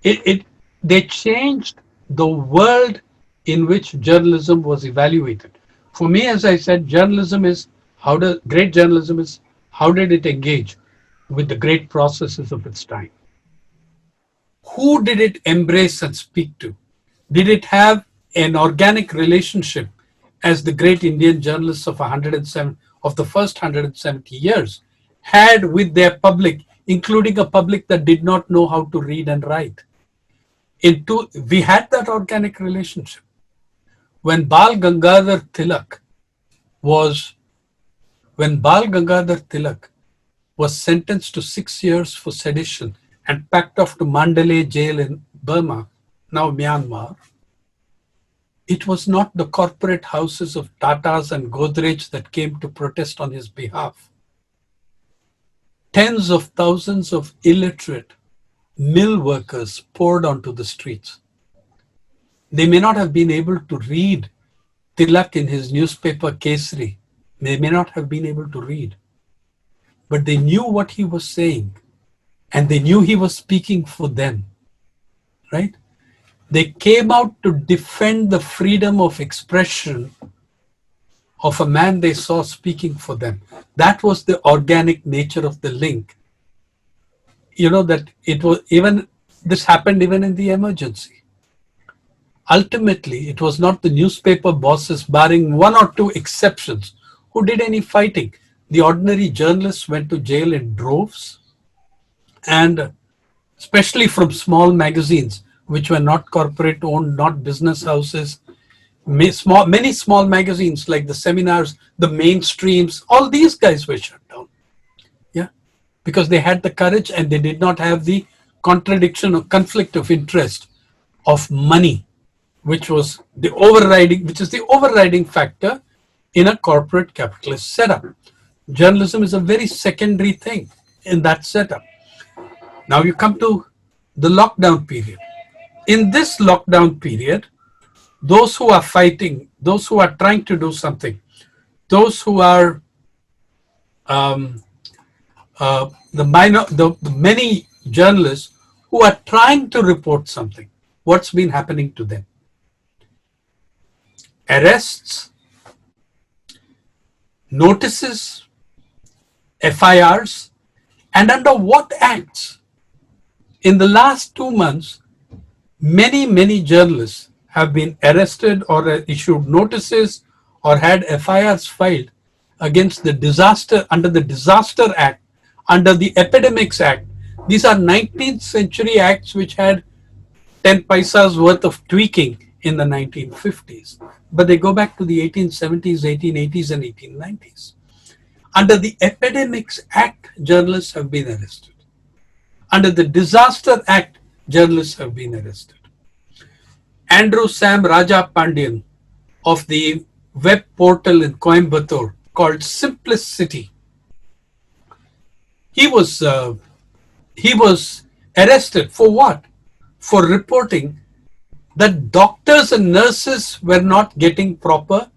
they changed the world in which journalism was evaluated. For me, as I said, great journalism is how did it engage with the great processes of its time? Who did it embrace and speak to? Did it have an organic relationship as the great Indian journalists of the first 170 years had with their public, including a public that did not know how to read and write. We had that organic relationship. When Bal Gangadhar Tilak was when Bal Gangadhar Tilak was sentenced to 6 years for sedition and packed off to Mandalay jail in Burma, now Myanmar, it was not the corporate houses of Tatas and Godrej that came to protest on his behalf. Tens of thousands of illiterate mill workers poured onto the streets. They may not have been able to read Tilak in his newspaper Kesari. They may not have been able to read, but they knew what he was saying, and they knew he was speaking for them, right? They came out to defend the freedom of expression of a man they saw speaking for them. That was the organic nature of the link. You know, that this happened even in the emergency. Ultimately, it was not the newspaper bosses, barring one or two exceptions, who did any fighting. The ordinary journalists went to jail in droves, and especially from small magazines, which were not corporate owned, not business houses. Many small magazines like the Seminars, the Mainstreams, all these guys were shut down. Yeah, because they had the courage and they did not have the contradiction or conflict of interest of money, which is the overriding factor in a corporate capitalist setup. Journalism is a very secondary thing in that setup. Now you come to the lockdown period. In this lockdown period, those who are fighting, those who are trying to do something, those who are the many journalists who are trying to report something, what's been happening to them? Arrests, notices, FIRs, and under what acts? In the last 2 months, many journalists have been arrested or issued notices or had FIRs filed against the disaster, under the Disaster Act, under the Epidemics Act. These are 19th century acts which had 10 paisas worth of tweaking in the 1950s. But they go back to the 1870s, 1880s, and 1890s. Under the Epidemics Act, journalists have been arrested. Under the Disaster Act, journalists have been arrested. Andrew Sam Raja Pandian of the web portal in Coimbatore called Simplicity. He was arrested for what? For reporting that doctors and nurses were not getting proper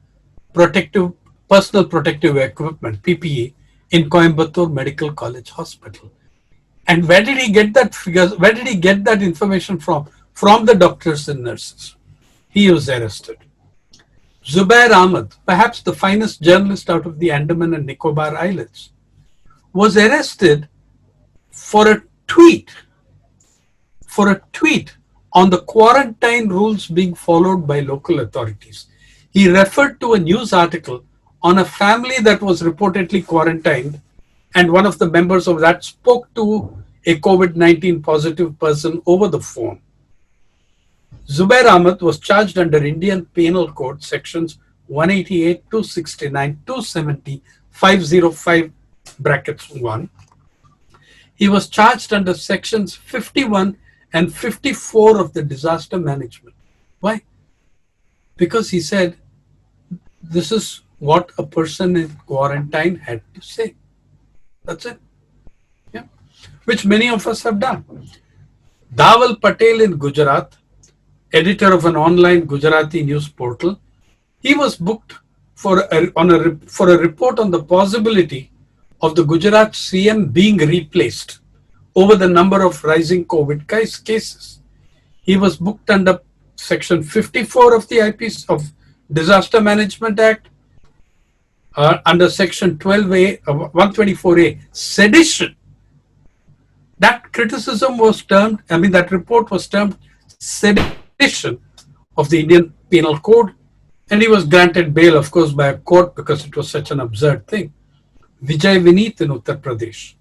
personal protective equipment, PPE, in Coimbatore Medical College Hospital. And where did he get that figures? Where did he get that information from? From the doctors and nurses. He was arrested. Zubair Ahmed, perhaps the finest journalist out of the Andaman and Nicobar Islands, was arrested for a tweet on the quarantine rules being followed by local authorities. He referred to a news article on a family that was reportedly quarantined, and one of the members of that spoke to a COVID-19 positive person over the phone. Zubair Ahmed was charged under Indian Penal Code sections 188, 269, 270, 505 brackets 1. He was charged under sections 51 and 54 of the disaster management. Why? Because he said, this is what a person in quarantine had to say. That's it. Yeah. Which many of us have done. Dawal Patel in Gujarat, editor of an online Gujarati news portal, he was booked for a report on the possibility of the Gujarat CM being replaced over the number of rising COVID cases. He was booked under section 54 of the IPC of Disaster Management Act, under section 12A, 124A, sedition. That criticism was termed, that report was termed sedition of the Indian Penal Code, and he was granted bail, of course, by a court because it was such an absurd thing. Vijay Vineet in Uttar Pradesh.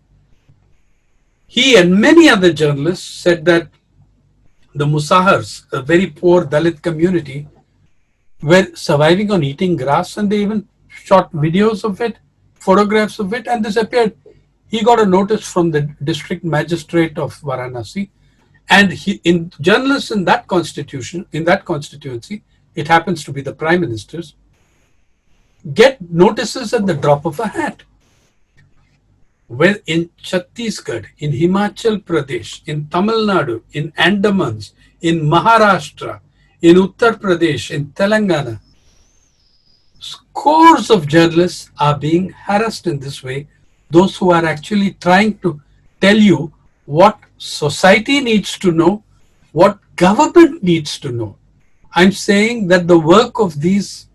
He and many other journalists said that the Musahars, a very poor Dalit community, were surviving on eating grass, and they even shot videos of it, photographs of it, and this appeared. He got a notice from the district magistrate of Varanasi, and in journalists in that constituency, it happens to be the prime ministers, get notices at the drop of a hat. Where in Chhattisgarh, in Himachal Pradesh, in Tamil Nadu, in Andamans, in Maharashtra, in Uttar Pradesh, in Telangana, scores of journalists are being harassed in this way. Those who are actually trying to tell you what society needs to know, what government needs to know. I'm saying that the work of these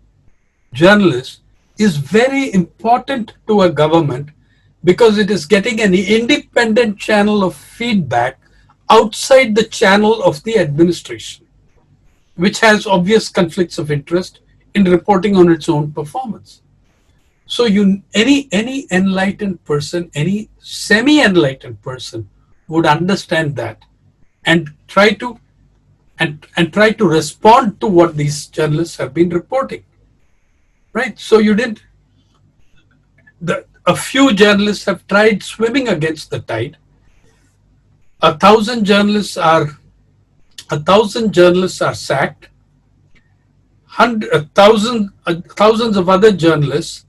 journalists is very important to a government because it is getting an independent channel of feedback outside the channel of the administration, which has obvious conflicts of interest in reporting on its own performance. So any enlightened person, any semi-enlightened person would understand that and try to respond to what these journalists have been reporting. Right? So a few journalists have tried swimming against the tide. 1,000 journalists are sacked. Thousands of other journalists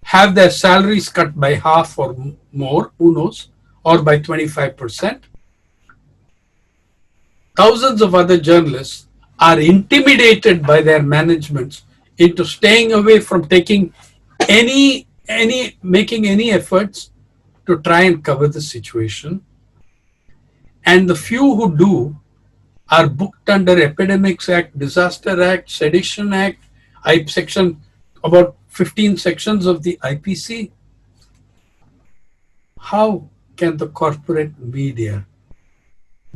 have their salaries cut by half or more, who knows, or by 25%. Thousands of other journalists are intimidated by their managements into staying away from taking making any efforts to try and cover the situation. And the few who do are booked under Epidemics Act, Disaster Act, Sedition Act, about 15 sections of the IPC. How can the corporate media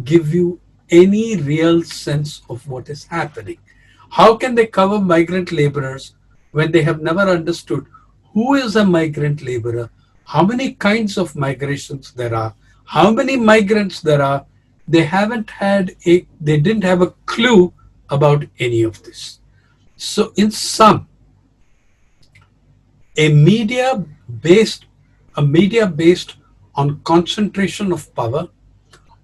give you any real sense of what is happening? How can they cover migrant laborers when they have never understood who is a migrant laborer, how many kinds of migrations there are, how many migrants there are? They didn't have a clue about any of this. So in sum, a media based on concentration of power,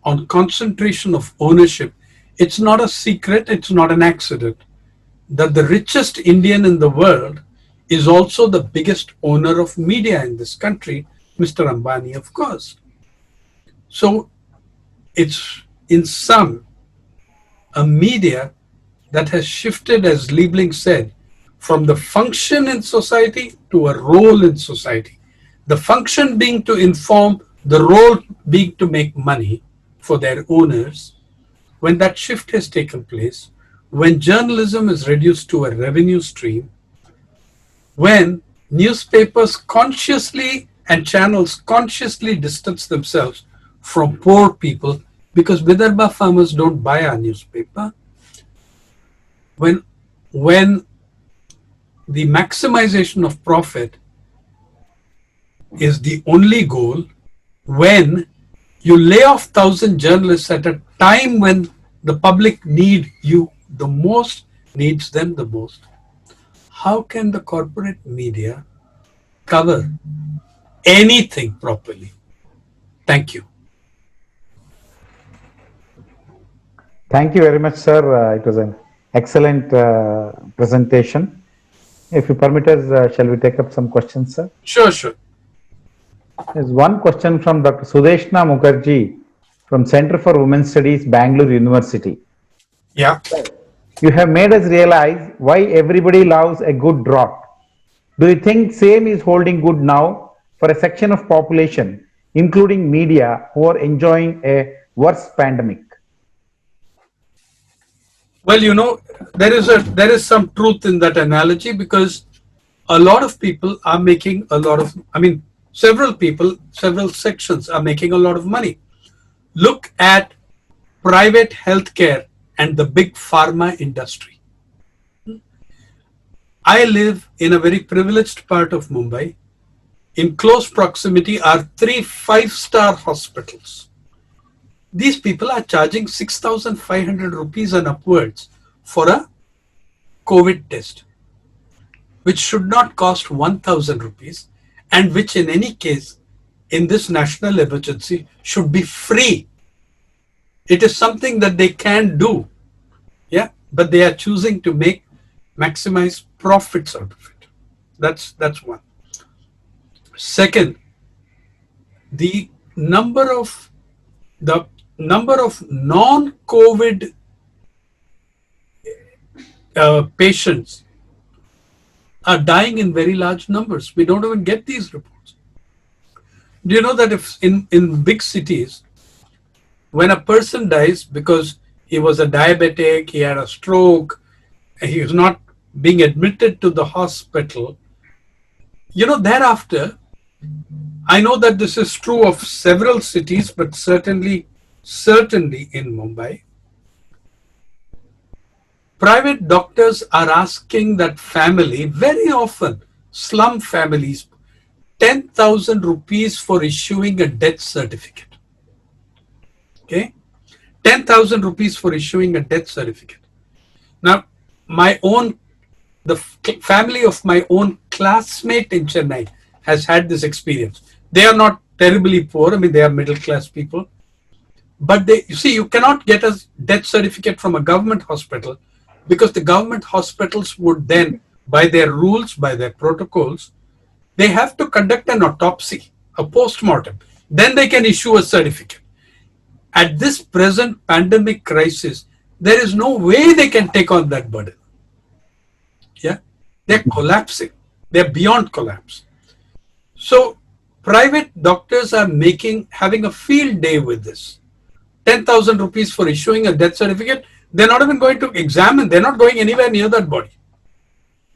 on concentration of ownership. It's not a secret, it's not an accident that the richest Indian in the world is also the biggest owner of media in this country, Mr. Ambani, of course. So it's in sum a media that has shifted, as Liebling said, from the function in society to a role in society. The function being to inform, the role being to make money for their owners. When that shift has taken place, when journalism is reduced to a revenue stream, when newspapers consciously and channels consciously distance themselves from poor people because Vidarbha farmers don't buy our newspaper, when the maximization of profit is the only goal, when you lay off 1,000 journalists at a time when the public needs them the most, how can the corporate media cover anything properly? Thank you. Thank you very much, sir. It was an excellent presentation. If you permit us, shall we take up some questions, sir? Sure. There's one question from Dr. Sudeshna Mukherjee from Center for Women's Studies, Bangalore University. Yeah. You have made us realize why everybody loves a good drought. Do you think same is holding good now for a section of population, including media, who are enjoying a worse pandemic? Well, there is some truth in that analogy because a lot of people are making several sections are making a lot of money. Look at private healthcare and the big pharma industry. I live in a very privileged part of Mumbai in close proximity are 3 5-star hospitals. These people are charging 6,500 rupees and upwards for a COVID test, which should not cost 1,000 rupees, and which in any case in this national emergency should be free. It is something that they can do, yeah, but they are choosing to maximize profits out of it. That's one. Second, the number of non-COVID patients are dying in very large numbers. We don't even get these reports. Do you know that if in big cities, when a person dies because he was a diabetic, he had a stroke, he is not being admitted to the hospital, thereafter, I know that this is true of several cities, but certainly in Mumbai, private doctors are asking that family, very often slum families, 10,000 rupees for issuing a death certificate. Okay, 10,000 rupees for issuing a death certificate. Now, the family of my own classmate in Chennai has had this experience. They are not terribly poor. I mean, they are middle class people. But you cannot get a death certificate from a government hospital, because the government hospitals would then, by their rules, by their protocols, they have to conduct an autopsy, a post-mortem. Then they can issue a certificate. At this present pandemic crisis, there is no way they can take on that burden. Yeah, they're collapsing. They're beyond collapse. So private doctors are having a field day with this. 10,000 rupees for issuing a death certificate. They're not even going to examine. They're not going anywhere near that body.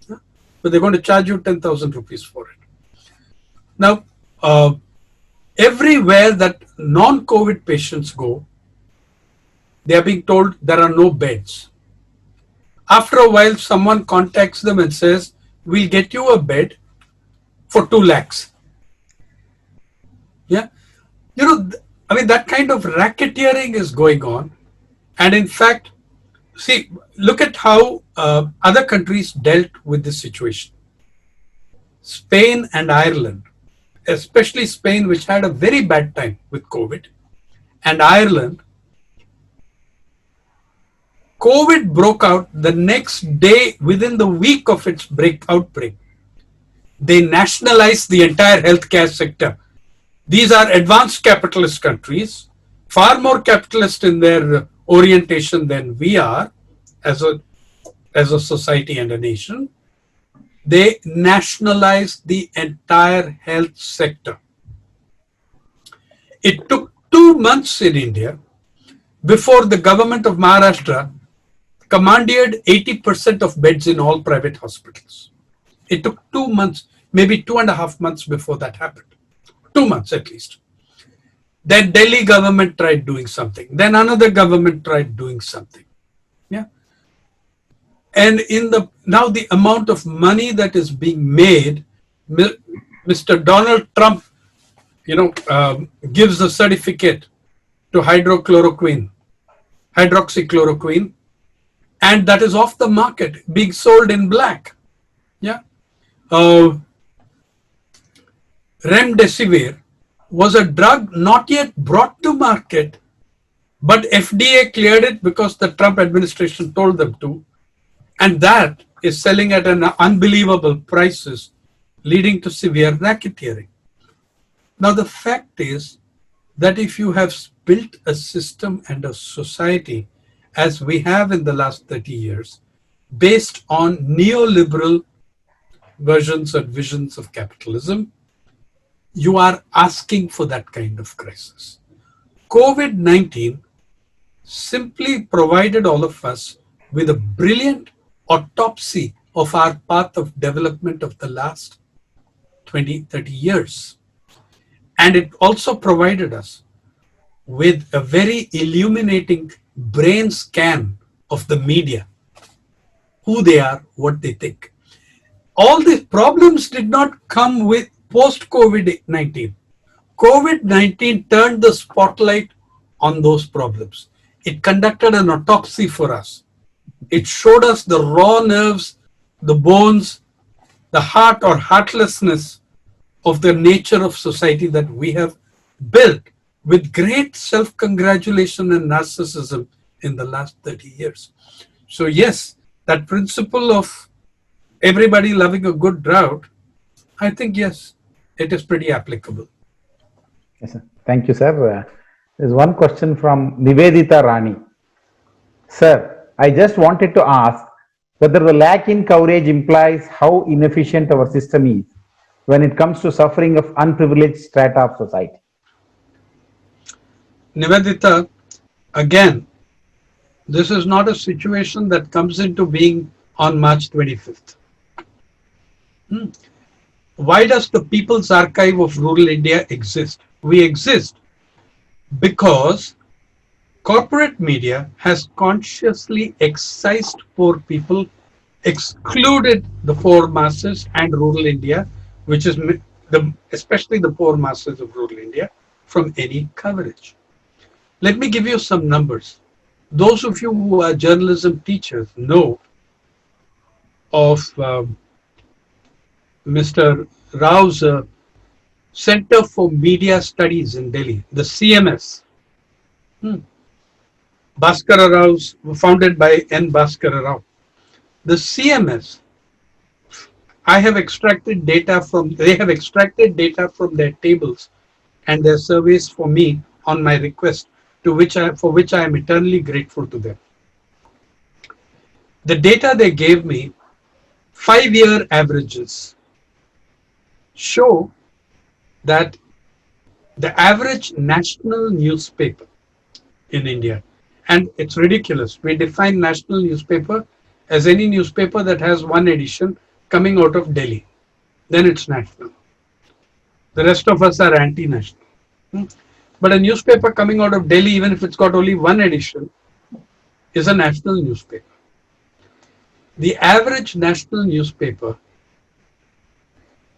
Yeah? But they're going to charge you 10,000 rupees for it. Now, everywhere that non-COVID patients go, they are being told there are no beds. After a while, someone contacts them and says, we'll get you a bed for 2 lakhs. Yeah. That kind of racketeering is going on. And in fact, look at how other countries dealt with this situation. Spain and Ireland, especially Spain, which had a very bad time with COVID, and Ireland, COVID broke out the next day within the week of its outbreak. They nationalized the entire healthcare sector. These are advanced capitalist countries, far more capitalist in their orientation than we are as a society and a nation. They nationalized the entire health sector. It took 2 months in India before the government of Maharashtra commandeered 80% of beds in all private hospitals. It took 2 months, maybe 2.5 months before that happened. 2 months at least. Then Delhi government tried doing something. Then another government tried doing something. Yeah. And now the amount of money that is being made, Mr. Donald Trump, gives a certificate to hydroxychloroquine, and that is off the market, being sold in black. Yeah. Remdesivir was a drug not yet brought to market, but FDA cleared it because the Trump administration told them to, and that is selling at an unbelievable prices, leading to severe racketeering. Now the fact is that if you have built a system and a society, as we have in the last 30 years, based on neoliberal versions and visions of capitalism, you are asking for that kind of crisis. COVID-19 simply provided all of us with a brilliant autopsy of our path of development of the last 20, 30 years. And it also provided us with a very illuminating brain scan of the media, who they are, what they think. All these problems did not come with post COVID-19. COVID-19 turned the spotlight on those problems. It conducted an autopsy for us. It showed us the raw nerves, the bones, the heart or heartlessness of the nature of society that we have built with great self-congratulation and narcissism in the last 30 years. So yes, that principle of everybody loving a good drought, I think yes, it is pretty applicable. Yes, sir. Thank you, sir. There's one question from Nivedita Rani. Sir, I just wanted to ask whether the lack in coverage implies how inefficient our system is when it comes to suffering of unprivileged strata of society. Nivedita, again, this is not a situation that comes into being on March 25th. Why does the People's Archive of Rural India exist? We exist because corporate media has consciously excised poor people, excluded the poor masses and rural India, which is especially the poor masses of rural India, from any coverage. Let me give you some numbers. Those of you who are journalism teachers know of Mr. Rao's Center for Media Studies in Delhi, the CMS. Bhaskara Rao's, founded by N. Bhaskara Rao. The CMS, I have extracted data from, they have extracted data from their tables and their surveys for me on my request, for which I am eternally grateful to them. The data they gave me, 5-year averages, show that the average national newspaper in India, and it's ridiculous. We define national newspaper as any newspaper that has one edition coming out of Delhi. Then it's national. The rest of us are anti-national. But a newspaper coming out of Delhi, even if it's got only one edition, is a national newspaper. The average national newspaper,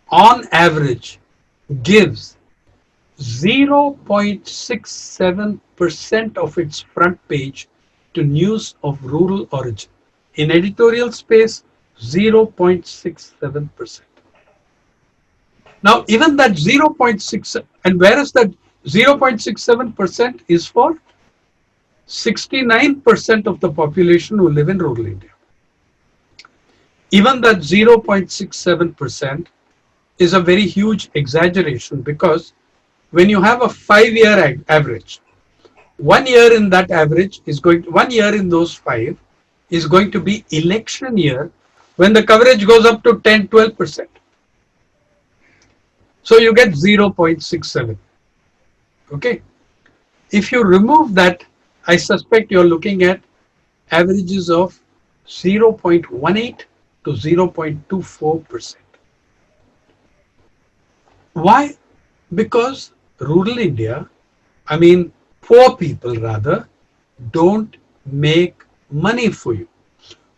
on average, gives 0.67% of its front page to news of rural origin. In editorial space, 0.67%. Now, even that 0.6, and whereas that 0.67% is for 69% of the population who live in rural India. Even that 0.67% is a very huge exaggeration, because when you have a 5-year average, 1 year in that average is going to, 1 year in those 5 is going to be election year, when the coverage goes up to 10-12%. So you get 0.67. Okay. If you remove that, I suspect you're looking at averages of 0.18 to 0.24%. Why? Because rural India, I mean poor people rather, don't make money for you.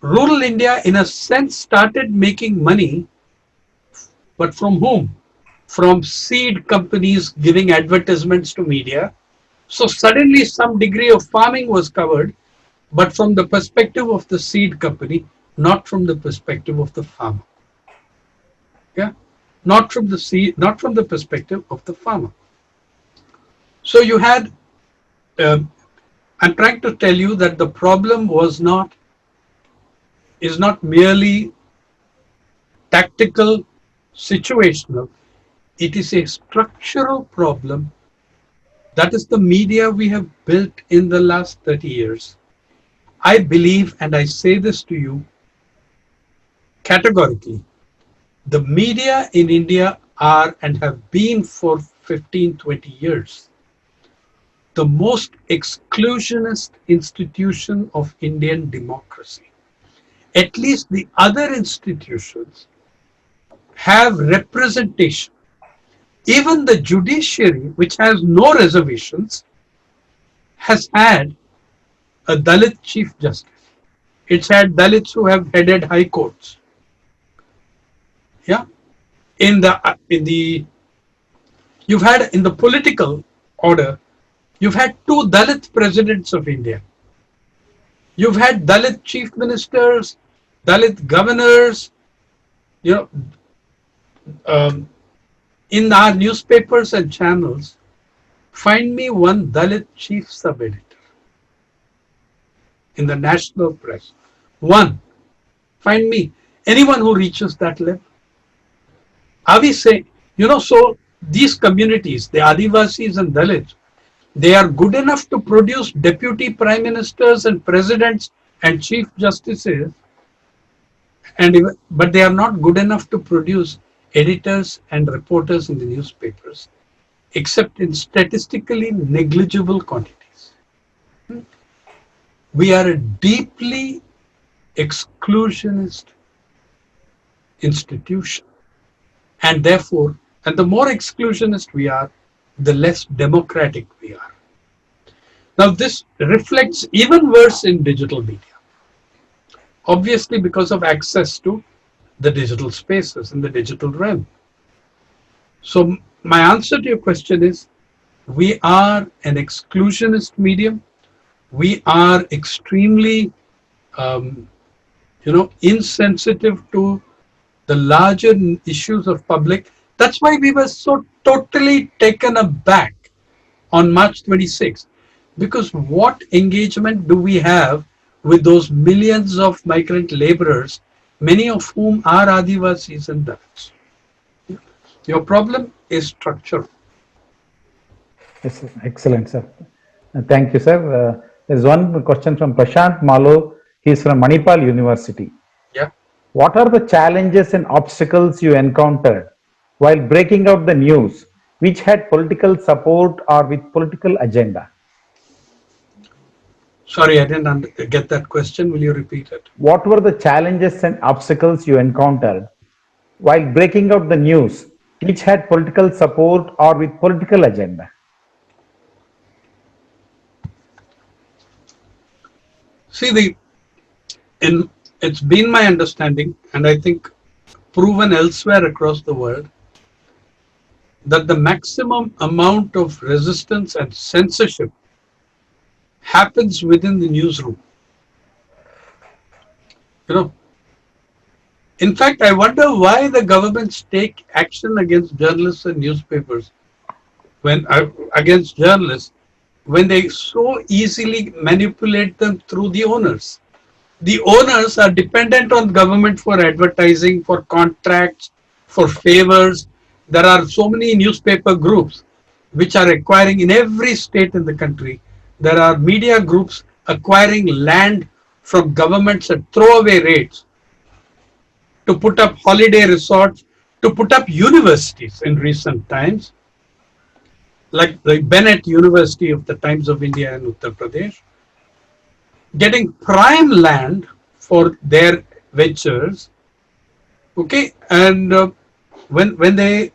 Rural India, in a sense, started making money, but from whom? From seed companies giving advertisements to media. So suddenly some degree of farming was covered, but from the perspective of the seed company, not from the perspective of the farmer. Yeah, not from the seed, not from the perspective of the farmer. So you had, I'm trying to tell you that the problem is not merely tactical, situational. It is a structural problem. That is the media we have built in the last 30 years. I believe, and I say this to you categorically, the media in India are and have been for 15-20 years the most exclusionist institution of Indian democracy. At least the other institutions have representation. Even the judiciary, which has no reservations, has had a Dalit Chief Justice. It's had Dalits who have headed high courts. Yeah. in the you've had in the political order, you've had two Dalit presidents of India. You've had Dalit chief ministers, Dalit governors. You know, um, in our newspapers and channels, find me one Dalit chief sub-editor in the national press. One. Find me anyone who reaches that level. Are we saying, so these communities, the Adivasis and Dalits, they are good enough to produce deputy prime ministers and presidents and chief justices, but they are not good enough to produce editors and reporters in the newspapers, except in statistically negligible quantities. We are a deeply exclusionist institution, and therefore, and the more exclusionist we are, the less democratic we are. Now, this reflects even worse in digital media, obviously because of access to the digital spaces in the digital realm. So my answer to your question is, we are an exclusionist medium. We are extremely, insensitive to the larger issues of public. That's why we were so totally taken aback on March 26th. Because what engagement do we have with those millions of migrant laborers, many of whom are Adivasis and Dalits? Your problem is structural. Yes, excellent, sir. Thank you, sir. There's one question from Prashant Malo. He's from Manipal University. Yeah. What are the challenges and obstacles you encountered while breaking out the news which had political support or with political agenda? Sorry, I didn't get that question. Will you repeat it? What were the challenges and obstacles you encountered while breaking out the news which had political support or with political agenda? See, it's been my understanding, and I think proven elsewhere across the world, that the maximum amount of resistance and censorship happens within the newsroom. In fact, I wonder why the governments take action against journalists and newspapers against journalists when they so easily manipulate them through the owners. The owners are dependent on government for advertising, for contracts, for favors. There are so many newspaper groups which are acquiring in every state in the country. There are media groups acquiring land from governments at throwaway rates to put up holiday resorts, to put up universities in recent times, like the Bennett University of the Times of India in Uttar Pradesh, getting prime land for their ventures. Okay, and when they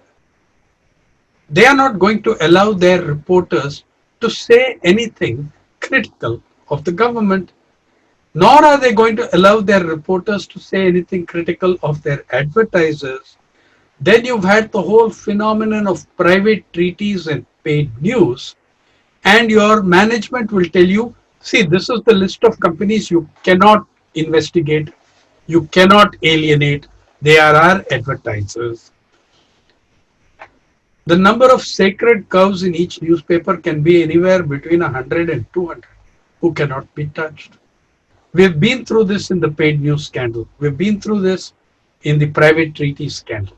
are not going to allow their reporters to say anything critical of the government, nor are they going to allow their reporters to say anything critical of their advertisers. Then you've had the whole phenomenon of private treaties and paid news, and your management will tell you, see, this is the list of companies you cannot investigate, you cannot alienate, they are our advertisers. The number of sacred cows in each newspaper can be anywhere between 100 and 200 who cannot be touched. We've been through this in the paid news scandal. We've been through this in the private treaty scandal.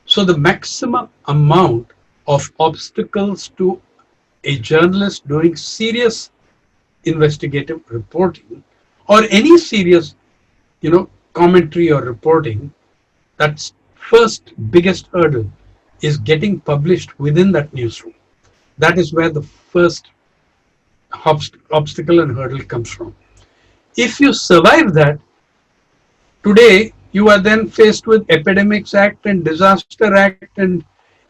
So the maximum amount of obstacles to a journalist doing serious investigative reporting or any serious, commentary or reporting, that's first biggest hurdle is getting published within that newsroom. That is where the first obstacle and hurdle comes from. If you survive that, today you are then faced with Epidemics Act and Disaster Act, and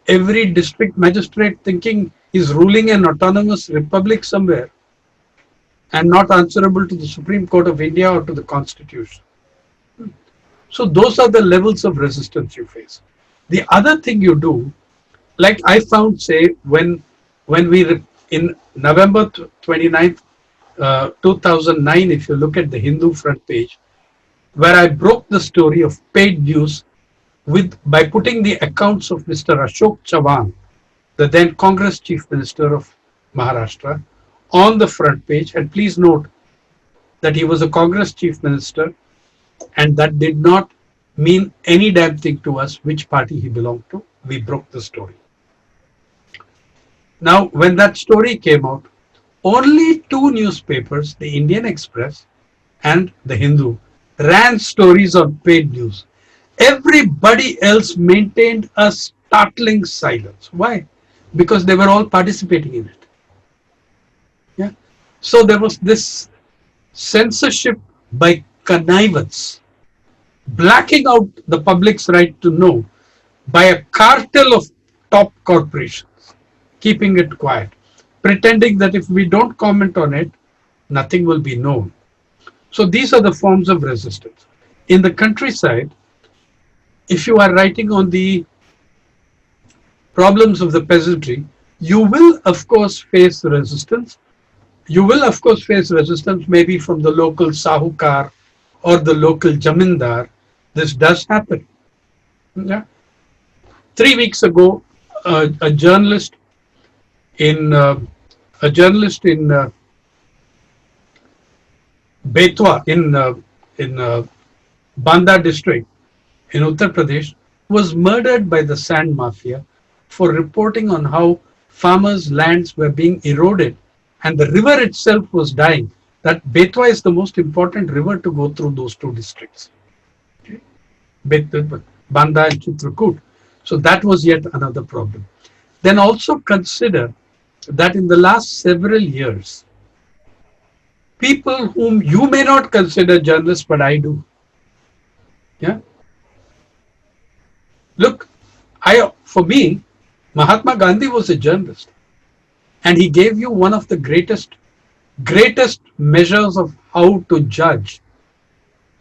every district magistrate thinking he's ruling an autonomous republic somewhere and not answerable to the Supreme Court of India or to the Constitution. So those are the levels of resistance you face. The other thing you do, like I found, say, when in November 29th, 2009, if you look at the Hindu front page, where I broke the story of paid news by putting the accounts of Mr. Ashok Chavan, the then Congress Chief Minister of Maharashtra, on the front page. And please note that he was a Congress Chief Minister, and that did not mean any damn thing to us which party he belonged to. We broke the story. Now, when that story came out, only two newspapers, the Indian Express and the Hindu, ran stories on paid news. Everybody else maintained a startling silence. Why? Because they were all participating in it. Yeah. So there was this censorship by connivance, blacking out the public's right to know by a cartel of top corporations, keeping it quiet, pretending that if we don't comment on it, nothing will be known. So these are the forms of resistance. In the countryside, if you are writing on the problems of the peasantry, you will of course face resistance. You will of course face resistance maybe from the local sahukar or the local jamindar. This does happen. Yeah. 3 weeks ago, a journalist in Betwa in Banda district in Uttar Pradesh was murdered by the sand mafia for reporting on how farmers' lands were being eroded and the river itself was dying. That Betwa is the most important river to go through those two districts, okay? Banda and Chitrakoot. So that was yet another problem. Then also consider that in the last several years, people whom you may not consider journalists, but I do. Yeah. Look, for me, Mahatma Gandhi was a journalist, and he gave you one of the greatest measures of how to judge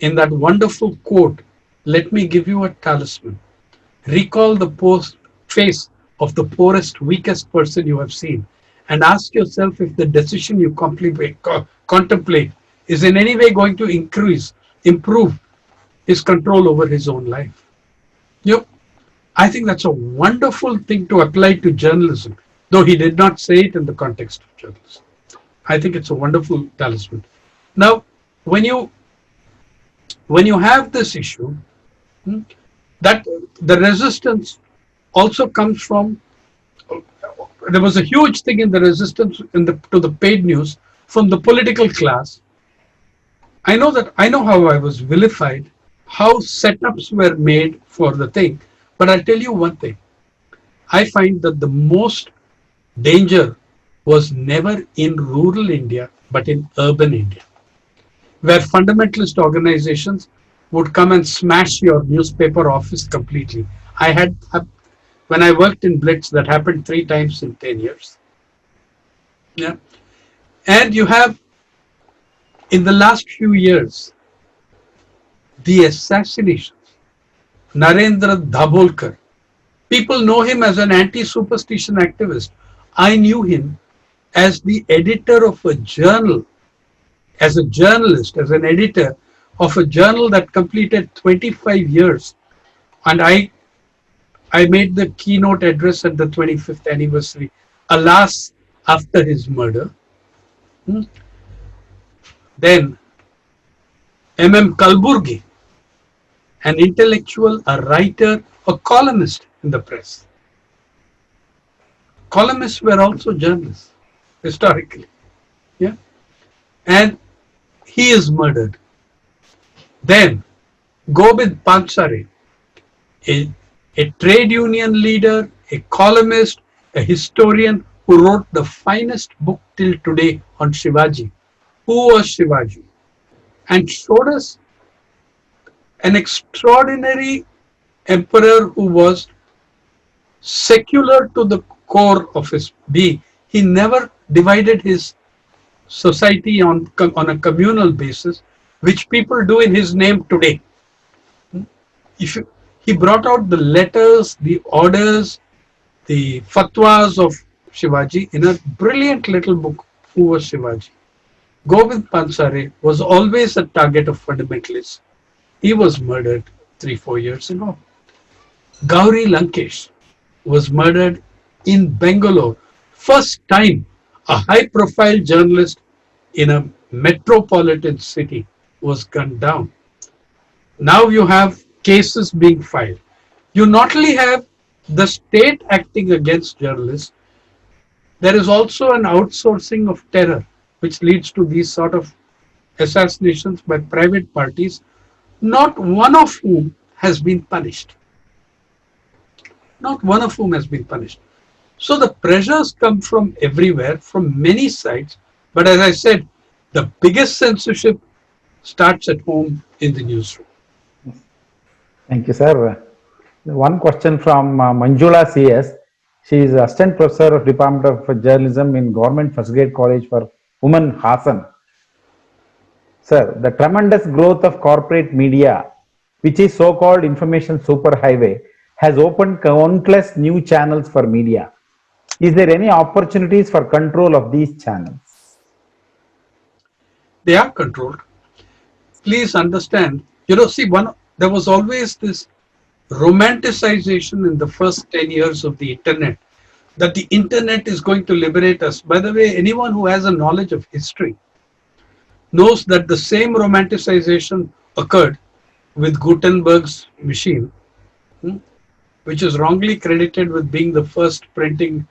in that wonderful quote, "Let me give you a talisman. Recall the face of the poorest, weakest person you have seen, and ask yourself if the decision you contemplate is in any way going to improve his control over his own life." Yep. I think that's a wonderful thing to apply to journalism, though he did not say it in the context of journalism. I think it's a wonderful talisman. Now, when you have this issue, that the resistance also comes from, there was a huge thing in the resistance to the paid news from the political class. I know how I was vilified, how setups were made for the thing, but I'll tell you one thing. I find that the most danger was never in rural India, but in urban India, where fundamentalist organizations would come and smash your newspaper office completely. When I worked in Blitz, that happened 3 times in 10 years. Yeah. And you have, in the last few years, the assassinations. Narendra Dabholkar. People know him as an anti-superstition activist. I knew him as the editor of a journal, as a journalist, as an editor of a journal that completed 25 years. And I made the keynote address at the 25th anniversary, alas, after his murder. Then M.M. Kalburgi, an intellectual, a writer, a columnist in the press. Columnists were also journalists, historically. Yeah. And he is murdered. Then Gobind Pansare, a trade union leader, a columnist, a historian who wrote the finest book till today on Shivaji. Who was Shivaji? And showed us an extraordinary emperor who was secular to the core of his being. He never divided his society on a communal basis, which people do in his name today. If you, he brought out the letters, the orders, the fatwas of Shivaji in a brilliant little book, Who Was Shivaji? Govind Pansare was always a target of fundamentalists. He was murdered 3-4 years ago. Gauri Lankesh was murdered in Bangalore. First time a high profile journalist in a metropolitan city was gunned down. Now you have cases being filed. You not only have the state acting against journalists, there is also an outsourcing of terror, which leads to these sort of assassinations by private parties, not one of whom has been punished. Not one of whom has been punished. So the pressures come from everywhere, from many sides. But as I said, the biggest censorship starts at home in the newsroom. Thank you, sir. One question from Manjula CS. She is assistant professor of Department of Journalism in Government First Grade College for Women, Hassan. Sir, the tremendous growth of corporate media, which is so-called information superhighway, has opened countless new channels for media. Is there any opportunities for control of these channels? They are controlled. Please understand, see, there was always this romanticization in the first 10 years of the internet that the internet is going to liberate us. By the way, anyone who has a knowledge of history knows that the same romanticization occurred with Gutenberg's machine, which is wrongly credited with being the first printing,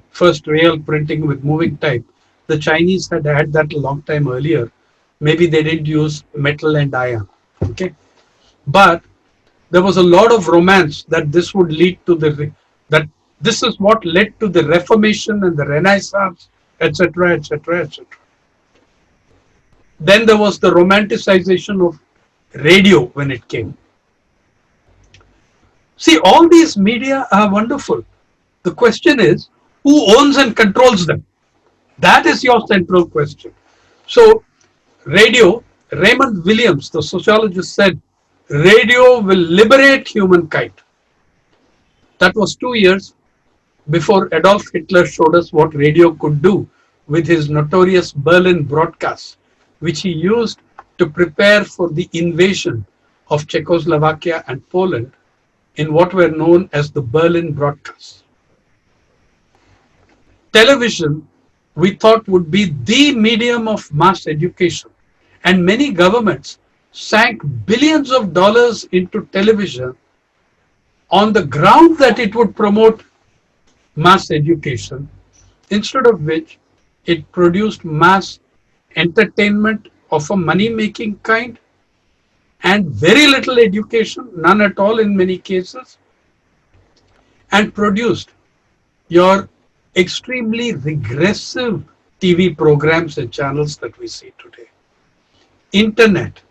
first real printing with moving type. The Chinese had had that a long time earlier. Maybe they didn't use metal and iron. Okay. But there was a lot of romance that this would lead to that this is what led to the Reformation and the Renaissance, etc., etc., etc. Then there was the romanticization of radio when it came. See, all these media are wonderful. The question is, who owns and controls them? That is your central question. So, radio, Raymond Williams, the sociologist, said, radio will liberate humankind. That was 2 years before Adolf Hitler showed us what radio could do with his notorious Berlin broadcasts, which he used to prepare for the invasion of Czechoslovakia and Poland in what were known as the Berlin broadcasts. Television, we thought, would be the medium of mass education, and many governments sank billions of dollars into television on the ground that it would promote mass education, instead of which it produced mass entertainment of a money-making kind and very little education, none at all in many cases, and produced your extremely regressive TV programs and channels that we see today. Internet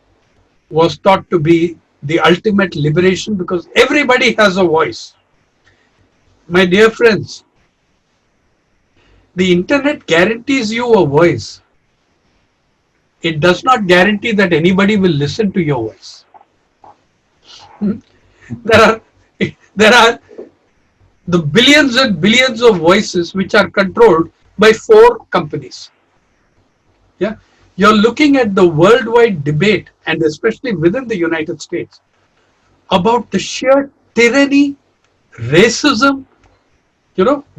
was thought to be the ultimate liberation because everybody has a voice. My dear friends, the internet guarantees you a voice. It does not guarantee that anybody will listen to your voice. There are the billions and billions of voices which are controlled by 4 companies. Yeah, you're looking at the worldwide debate, and especially within the United States, about the sheer tyranny, racism,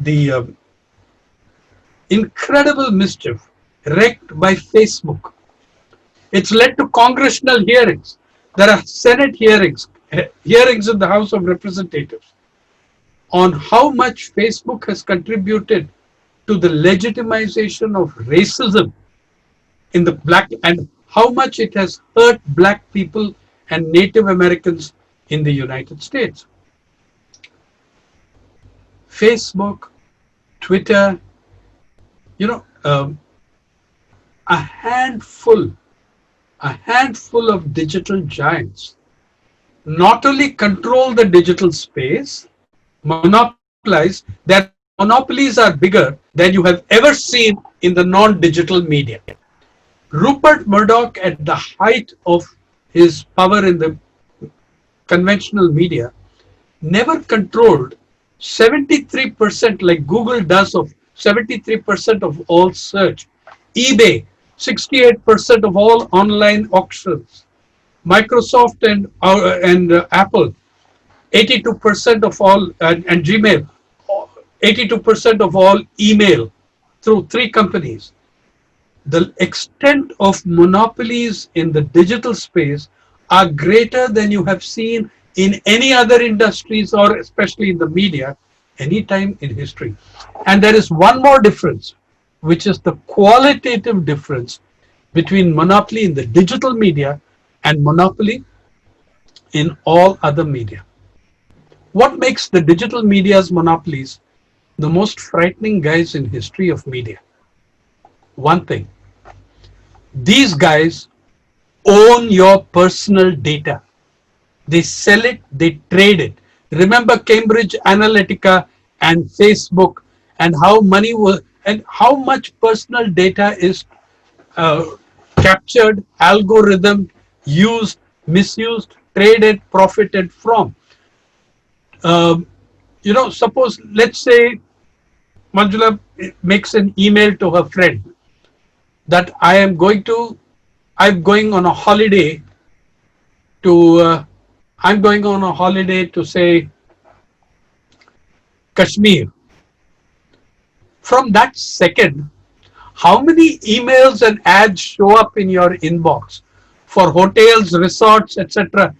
the incredible mischief wreaked by Facebook. It's led to congressional hearings. There are Senate hearings in the House of Representatives on how much Facebook has contributed to the legitimization of racism in the black, and how much it has hurt black people and Native Americans in the United States. Facebook, Twitter, a handful of digital giants not only control the digital space, monopolize, their monopolies are bigger than you have ever seen in the non-digital media. Rupert Murdoch, at the height of his power in the conventional media never controlled 73% like Google does of 73% of all search, eBay 68% of all online auctions, Microsoft and Apple 82% of all and Gmail 82% of all email through three companies. The extent of monopolies in the digital space are greater than you have seen in any other industries or especially in the media any time in history. And there is one more difference, which is the qualitative difference between monopoly in the digital media and monopoly in all other media. What makes the digital media's monopolies the most frightening guys in history of media? One thing, these guys own your personal data. They sell it, they trade it. Remember Cambridge Analytica and Facebook and how money was and how much personal data is uh, captured, algorithm used, misused, traded, profited from. Um, suppose let's say Manjula makes an email to her friend that I'm going on a holiday to I'm going on a holiday to say Kashmir. From that second, how many emails and ads show up in your inbox for hotels, resorts, etc.?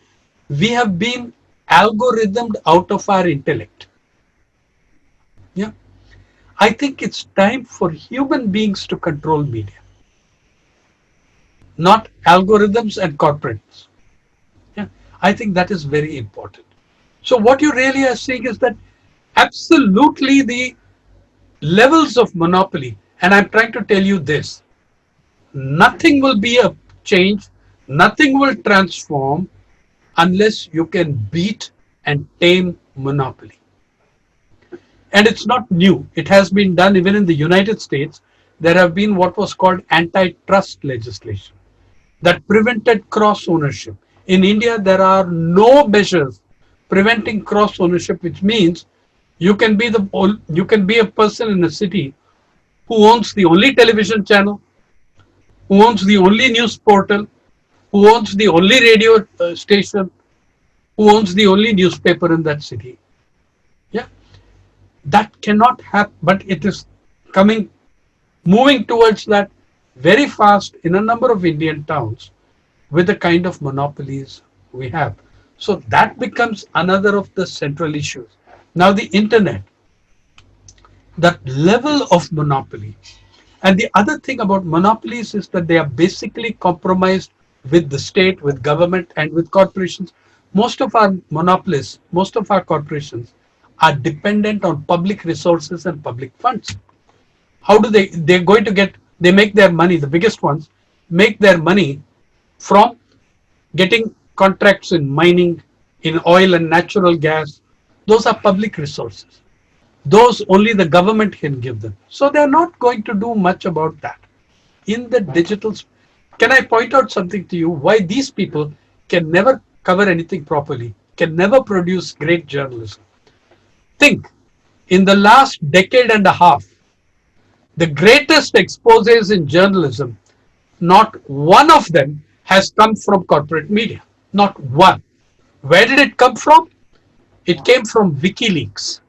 We have been algorithmed out of our intellect. Yeah. I think it's time for human beings to control media, not algorithms and corporates. Yeah. I think that is very important. So what you really are seeing is that absolutely the levels of monopoly, and I'm trying to tell you this, nothing will be a change, nothing will transform unless you can beat and tame monopoly. And it's not new. It has been done even in the United States. There have been what was called antitrust legislation that prevented cross ownership. In India, there are no measures preventing cross ownership, which means you can be a person in a city who owns the only television channel, who owns the only news portal, who owns the only radio station, who owns the only newspaper in that city. Yeah, that cannot happen, but it is coming, moving towards that very fast in a number of Indian towns with the kind of monopolies we have. So that becomes another of the central issues. Now the internet, that level of monopoly. And the other thing about monopolies is that they are basically compromised with the state, with government, and with corporations. Most of our monopolists, most of our corporations are dependent on public resources and public funds. How do they're going to get, they make their money, the biggest ones make their money from getting contracts in mining, in oil and natural gas. Those are public resources. Those only the government can give them. So they're not going to do much about that. In the digital, can I point out something to you why these people can never cover anything properly, can never produce great journalism? Think, in the last decade and a half, the greatest exposés in journalism, not one of them has come from corporate media. Not one. Where did it come from? It came from WikiLeaks.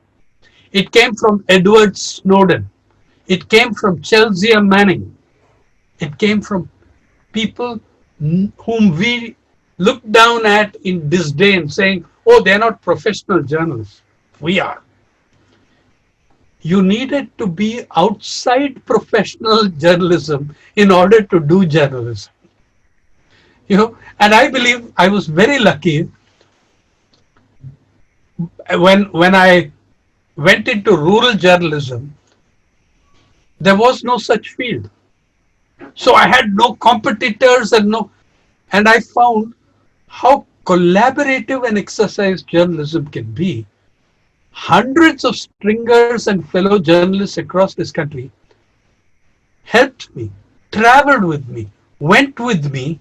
It came from Edward Snowden. It came from Chelsea Manning. It came from people whom we look down at in disdain, saying, oh, they're not professional journalists. We are. You needed to be outside professional journalism in order to do journalism. And I believe I was very lucky when I went into rural journalism. There was no such field. So I had no competitors and I found how collaborative an exercise journalism can be. Hundreds of stringers and fellow journalists across this country helped me, traveled with me, went with me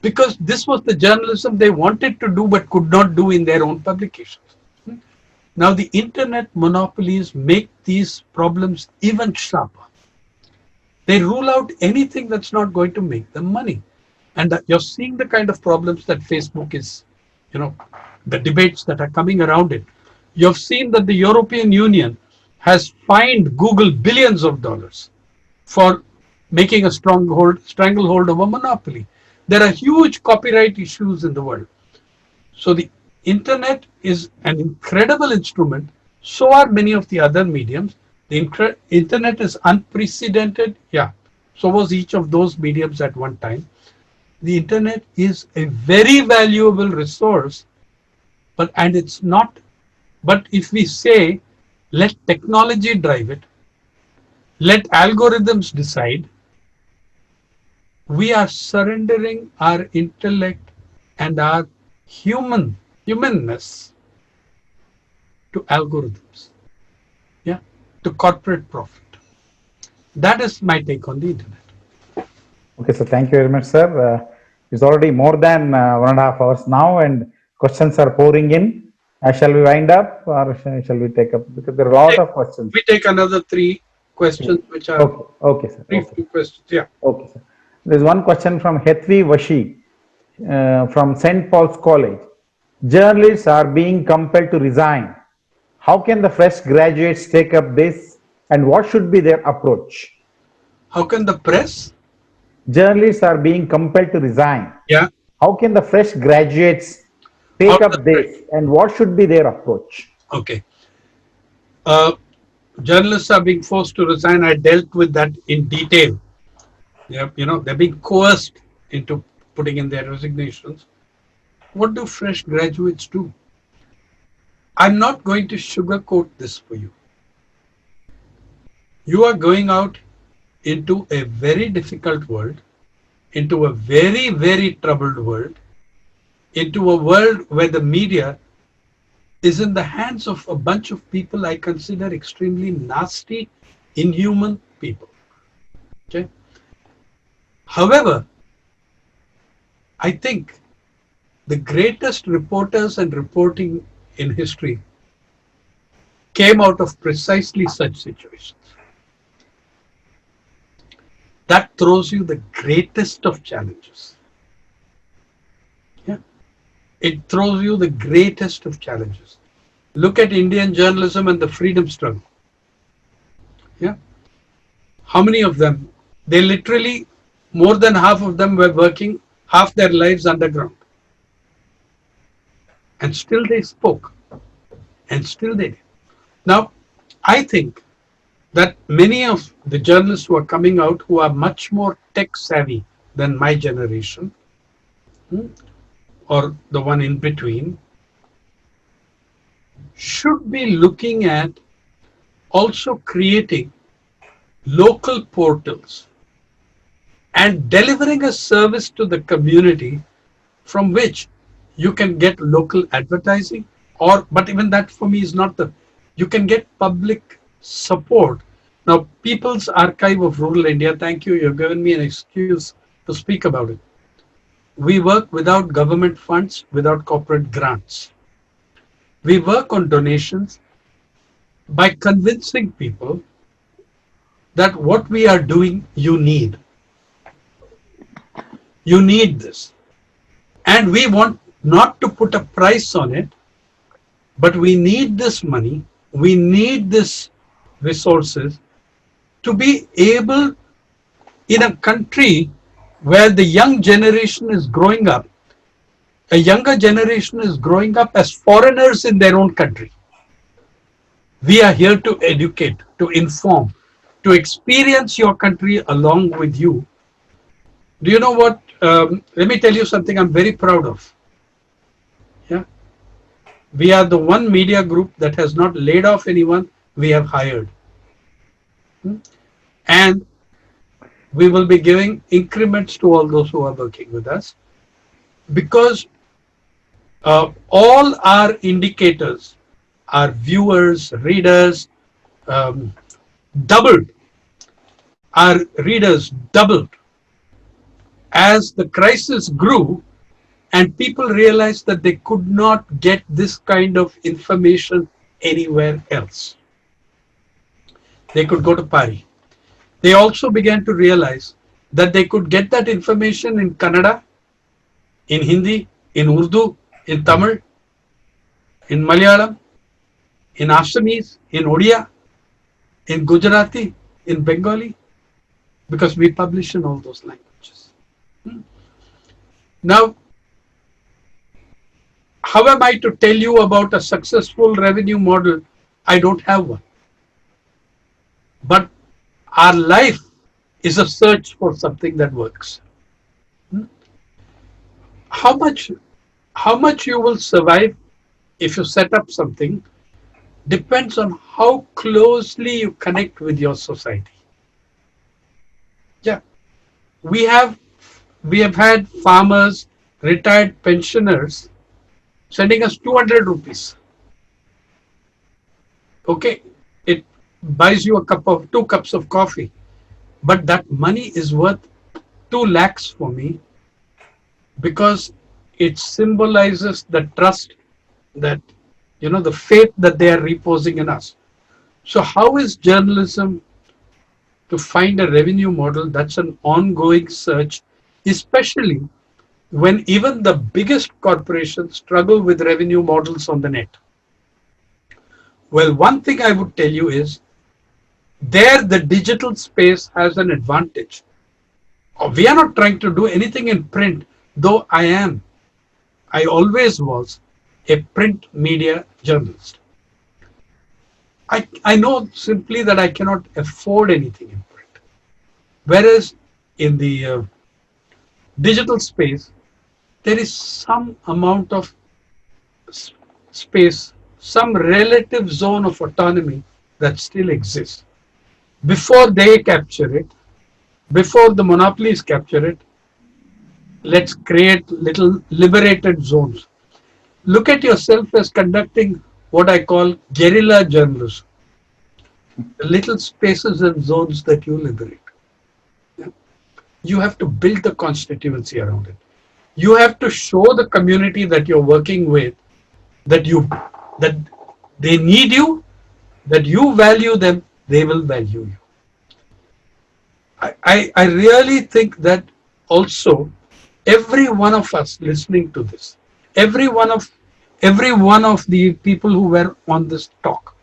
because this was the journalism they wanted to do but could not do in their own publications. Now, the internet monopolies make these problems even sharper. They rule out anything that's not going to make them money. And you're seeing the kind of problems that Facebook is, you know, the debates that are coming around it. You've seen that the European Union has fined Google billions of dollars for making a stranglehold of a monopoly. There are huge copyright issues in the world. So the internet is an incredible instrument. So are many of the other mediums. The internet is unprecedented. Yeah. So was each of those mediums at one time. The internet is a very valuable resource, and it's not. But if we say, let technology drive it, let algorithms decide, we are surrendering our intellect and our humanness to algorithms, yeah, to corporate profit. That is my take on the internet. Okay, so thank you very much, sir. It's already more than 1.5 hours now, and questions are pouring in. Shall we wind up, or shall we take up? Because there are a lot of questions. We take another 3 questions, which are Okay, okay, sir. few questions. Yeah. Okay, sir. There's one question from Hetvi Vashi from St. Paul's College. Journalists are being compelled to resign. How can the fresh graduates take up this, and what should be their approach? How can the press? Journalists are being compelled to resign. Yeah. How can the fresh graduates take up this, and what should be their approach? Okay. Journalists are being forced to resign. I dealt with that in detail. Yeah, they're being coerced into putting in their resignations. What do fresh graduates do? I'm not going to sugarcoat this for you. You are going out into a very difficult world, into a very, very troubled world, into a world where the media is in the hands of a bunch of people I consider extremely nasty, inhuman people. Okay. However, I think the greatest reporters and reporting in history came out of precisely such situations. That throws you the greatest of challenges. Yeah. It throws you the greatest of challenges. Look at Indian journalism and the freedom struggle. Yeah. How many of them? They literally, more than half of them were working half their lives underground. And still they spoke. And still they did. Now, I think that many of the journalists who are coming out, who are much more tech savvy than my generation, or the one in between, should be looking at also creating local portals and delivering a service to the community from which you can get local advertising, but even that for me is not you can get public support. Now, People's Archive of Rural India, thank you, you've given me an excuse to speak about it. We work without government funds, without corporate grants. We work on donations by convincing people that what we are doing, you need. You need this. And we want not to put a price on it, but we need this money, we need this resources to be able, in a country where the young generation is growing up, a younger generation is growing up as foreigners in their own country. We are here to educate, to inform, to experience your country along with you. Do you know what? Let me tell you something I'm very proud of. Yeah, we are the one media group that has not laid off anyone. We have hired, and we will be giving increments to all those who are working with us, because all our indicators, our viewers, readers, doubled. Our readers doubled As the crisis grew and people realized that they could not get this kind of information anywhere else, they could go to Pari. They also began to realize that they could get that information in Kannada, in Hindi, in Urdu, in Tamil, in Malayalam, in Assamese, in Odia, in Gujarati, in Bengali, because we publish in all those languages. Now, how am I to tell you about a successful revenue model? I don't have one. But our life is a search for something that works. How much, how much you will survive if you set up something depends on how closely you connect with your society. Yeah, we have we have had farmers, retired pensioners sending us 200 rupees. Okay, it buys you a cup of 2 cups of coffee, but that money is worth 2 lakhs for me because it symbolizes the trust that, the faith that they are reposing in us. So how is journalism to find a revenue model? That's an ongoing search, especially when even the biggest corporations struggle with revenue models on the net. Well, one thing I would tell you is there the digital space has an advantage. We are not trying to do anything in print, though I always was a print media journalist. I know simply that I cannot afford anything in print. Whereas in the digital space, there is some amount of space, some relative zone of autonomy that still exists. Before they capture it, before the monopolies capture it, let's create little liberated zones. Look at yourself as conducting what I call guerrilla journalism, the little spaces and zones that you liberate. Yeah. You have to build the constituency around it. You have to show the community that you're working with that that they need you, that you value them, they will value you. I really think that also every one of us listening to this, every one of every one of the people who were on this talk,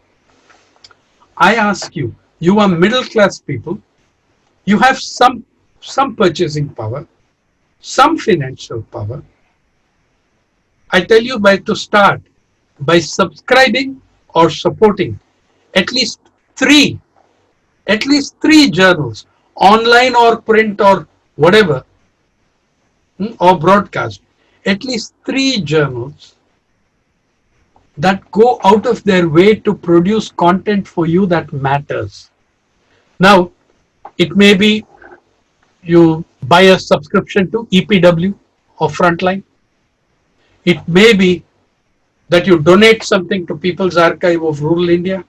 I ask you, you are middle class people, you have some purchasing power, some financial power. I tell you by to start by subscribing or supporting at least three at least three journals, online or print or whatever, or broadcast, at least three journals that go out of their way to produce content for you that matters. Now, it may be you buy a subscription to EPW or Frontline. It may be that you donate something to People's Archive of Rural India.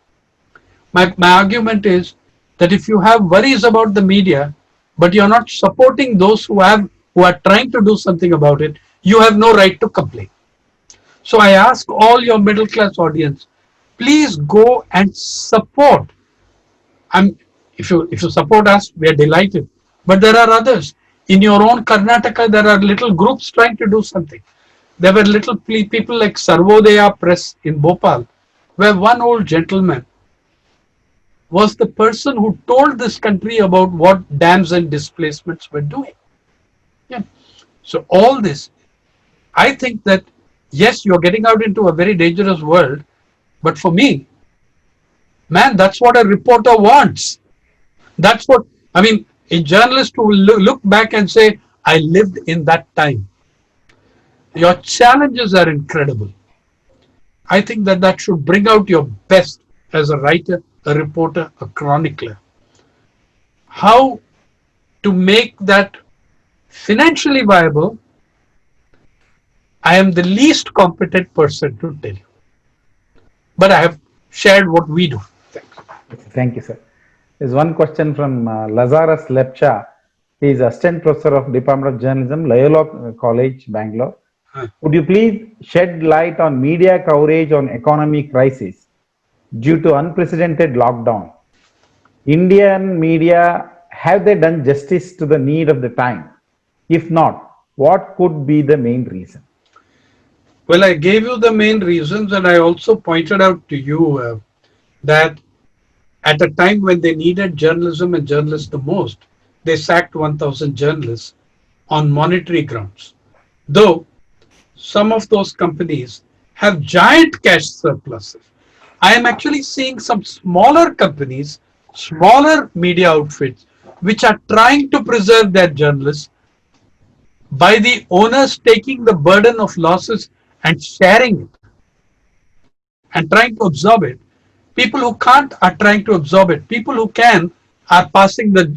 My argument is that if you have worries about the media, but you're not supporting those who are trying to do something about it, you have no right to complain. So I ask all your middle class audience, please go and support. I'm if you support us, we are delighted. But there are others. In your own Karnataka, there are little groups trying to do something. There were little people like Sarvodaya Press in Bhopal, where one old gentleman was the person who told this country about what dams and displacements were doing. Yeah. So all this, I think that yes, you're getting out into a very dangerous world, but for me, man, that's what a reporter wants. That's what I mean. A journalist who will look back and say, "I lived in that time." Your challenges are incredible. I think that that should bring out your best as a writer, a reporter, a chronicler. How to make that financially viable, I am the least competent person to tell you. But I have shared what we do. Thanks. Thank you, sir. There's one question from Lazarus Lepcha. He is Assistant Professor of Department of Journalism, Loyola College, Bangalore. Huh. Would you please shed light on media coverage on economy crisis due to unprecedented lockdown? Indian media, have they done justice to the need of the time? If not, what could be the main reason? Well, I gave you the main reasons, and I also pointed out to you that at a time when they needed journalism and journalists the most, they sacked 1,000 journalists on monetary grounds. Though some of those companies have giant cash surpluses. I am actually seeing some smaller companies, smaller media outfits, which are trying to preserve their journalists by the owners taking the burden of losses and sharing it and trying to absorb it. People who can't are trying to absorb it. People who can are passing the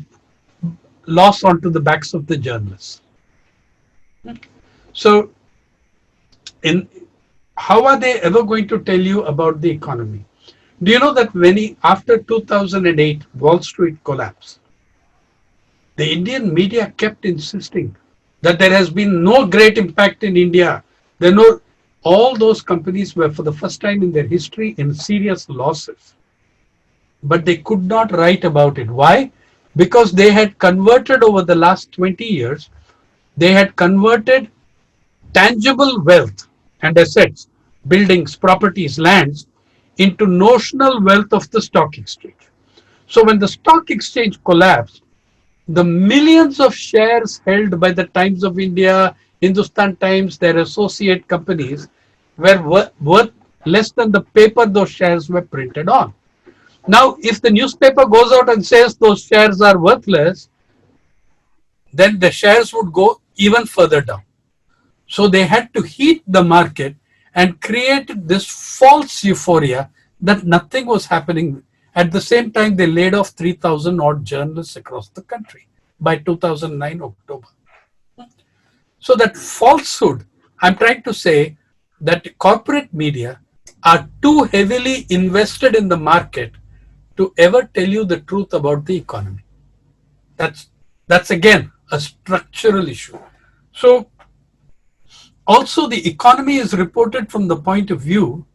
loss onto the backs of the journalists. So, in how are they ever going to tell you about the economy? Do you know that after 2008 Wall Street collapse, the Indian media kept insisting that there has been no great impact in India. All those companies were for the first time in their history in serious losses. But they could not write about it. Why? Because they had converted over the last 20 years, they had converted tangible wealth and assets, buildings, properties, lands, into notional wealth of the stock exchange. So when the stock exchange collapsed, the millions of shares held by the Times of India, Hindustan Times, their associate companies, were worth less than the paper those shares were printed on. Now, if the newspaper goes out and says those shares are worthless, then the shares would go even further down. So they had to heat the market and created this false euphoria that nothing was happening. At the same time, they laid off 3,000 odd journalists across the country by 2009 October. So that falsehood, I'm trying to say that corporate media are too heavily invested in the market to ever tell you the truth about the economy. That's again a structural issue. So also the economy is reported from the point of view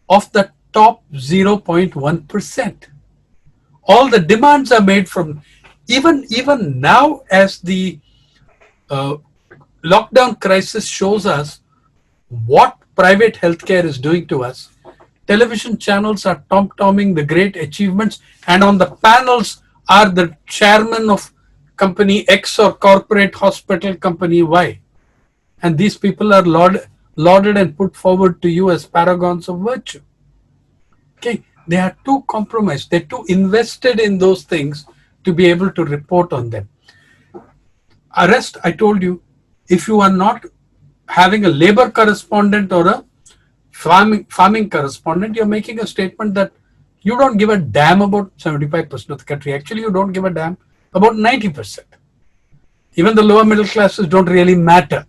of the top 0.1%. All the demands are made from even now, as the uh, lockdown crisis shows us what private healthcare is doing to us. Television channels are tom-tomming the great achievements, and on the panels are the chairman of company X or corporate hospital company Y. And these people are lauded and put forward to you as paragons of virtue. Okay, they are too compromised. They're too invested in those things to be able to report on them. Rest, I told you, if you are not having a labor correspondent or a farming correspondent, you're making a statement that you don't give a damn about 75% of the country. Actually, you don't give a damn about 90%. Even the lower middle classes don't really matter.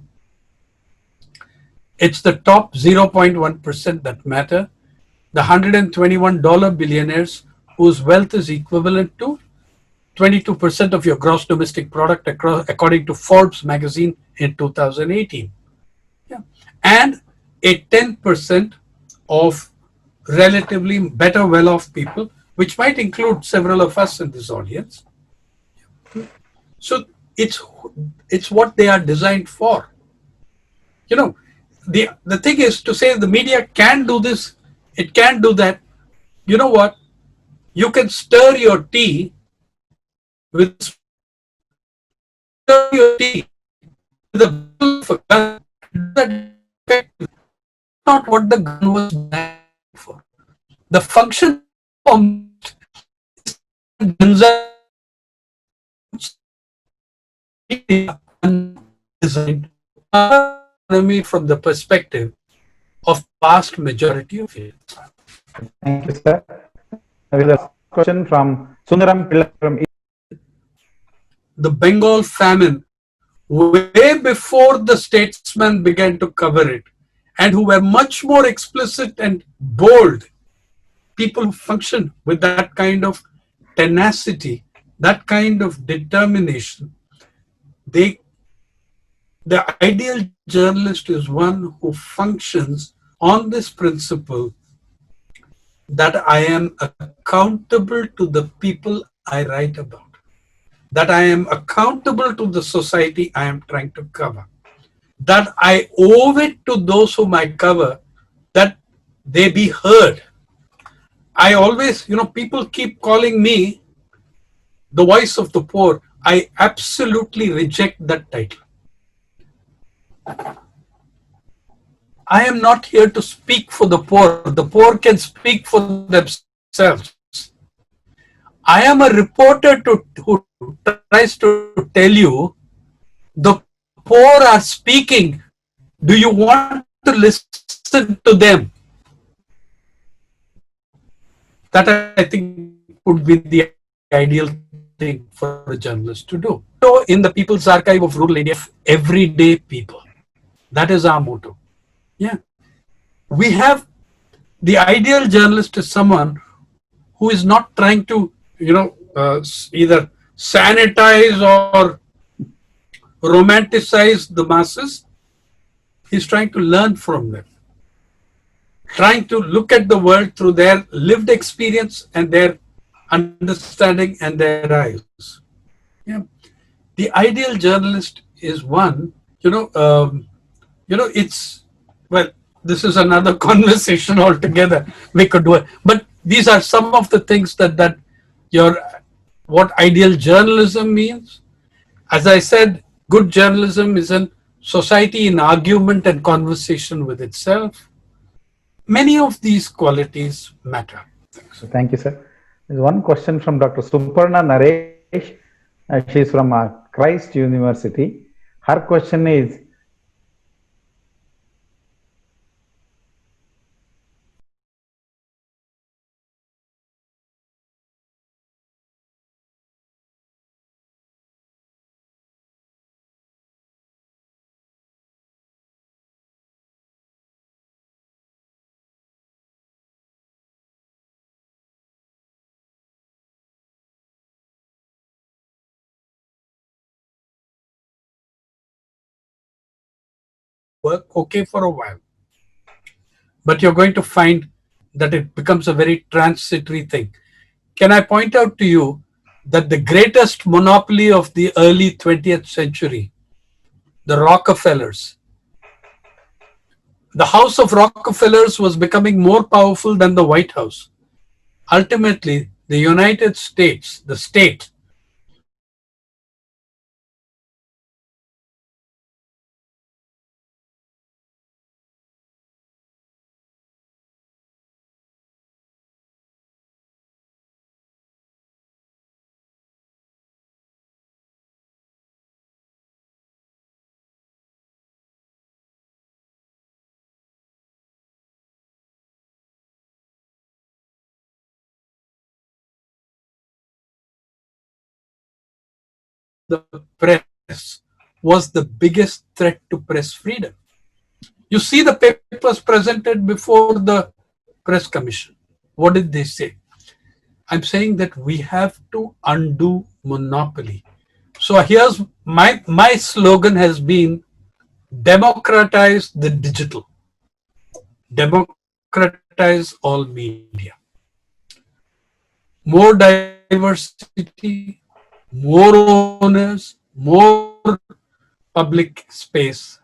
It's the top 0.1% that matter. The $121 billionaires whose wealth is equivalent to 22% of your gross domestic product, according to Forbes magazine in 2018. Yeah. And a 10% of relatively better well-off people, which might include several of us in this audience. So it's what they are designed for. You know, the thing is to say the media can do this, it can do that. You know what? You can stir your tea with stir your tea with a barrel of a gun. That's not what the gun was designed for. The function of guns are designed economy from the perspective of vast majority of it. Thank you, sir. There is a question from Sundaram Pillai from The Bengal famine, way before the statesmen began to cover it, and who were much more explicit and bold, people who function with that kind of tenacity that kind of determination, they the ideal journalist is one who functions on this principle that I am accountable to the people I write about, that I am accountable to the society I am trying to cover, that I owe it to those whom I cover that they be heard. I always, people keep calling me the voice of the poor. I absolutely reject that title. I am not here to speak for the poor. The poor can speak for themselves. I am a reporter who tries to tell you the poor are speaking. Do you want to listen to them? That I think would be the ideal thing for a journalist to do. In the People's Archive of Rural India of everyday people. That is our motto. Yeah. We have the ideal journalist is someone who is not trying to, either sanitize or romanticize the masses. He's trying to learn from them, trying to look at the world through their lived experience and their understanding and their eyes. Yeah. The ideal journalist is one, you know, um, it's, well, this is another conversation altogether. We could do it. But these are some of the things that your, what ideal journalism means. As I said, good journalism is a society in argument and conversation with itself. Many of these qualities matter. So thank you, sir. There's one question from Dr. Suparna Naresh. She's from Christ University. Her question is, Work okay for a while, but you're going to find that it becomes a very transitory thing. Can I point out to you that the greatest monopoly of the early 20th century, the Rockefellers, the House of Rockefellers was becoming more powerful than the White House. Ultimately, the United States, the state, the press was the biggest threat to press freedom. You see the papers presented before the press commission. What did they say? I'm saying that we have to undo monopoly. So here's my slogan has been democratize the digital, democratize all media. More diversity, more owners, more public space,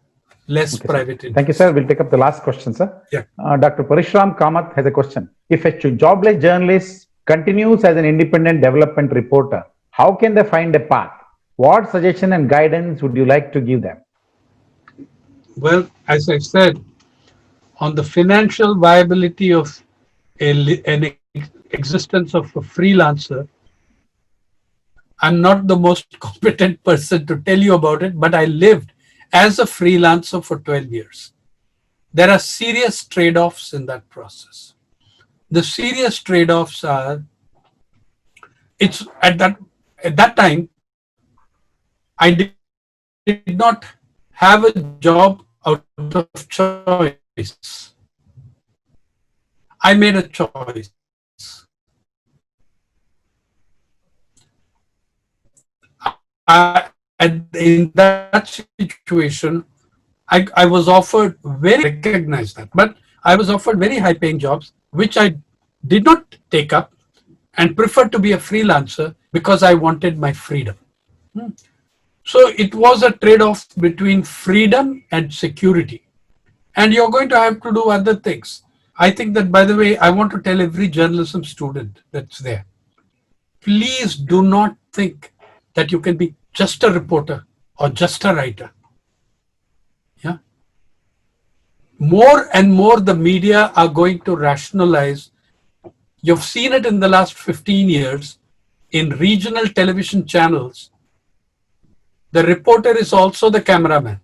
less private okay, interests. thank you, sir. We'll take up the last question, sir. Yeah. Dr. Parishram Kamath has a question. If a jobless journalist continues as an independent development reporter, how can they find a path? What suggestion and guidance would you like to give them? Well, as I said, on the financial viability of an existence of a freelancer, I'm not the most competent person to tell you about it, but I lived as a freelancer for 12 years. There are serious trade-offs in that process. The serious trade-offs are, it's at that time, I did not have a job out of choice. I made a choice. in that situation, I was offered very, recognize that, but I was offered very high paying jobs, which I did not take up and preferred to be a freelancer because I wanted my freedom. So it was a trade off between freedom and security. And you're going to have to do other things. I think that, by the way, I want to tell every journalism student that's there, please do not think that you can be just a reporter or just a writer. Yeah. More and more the media are going to rationalize. You've seen it in the last 15 years in regional television channels. The reporter is also the cameraman.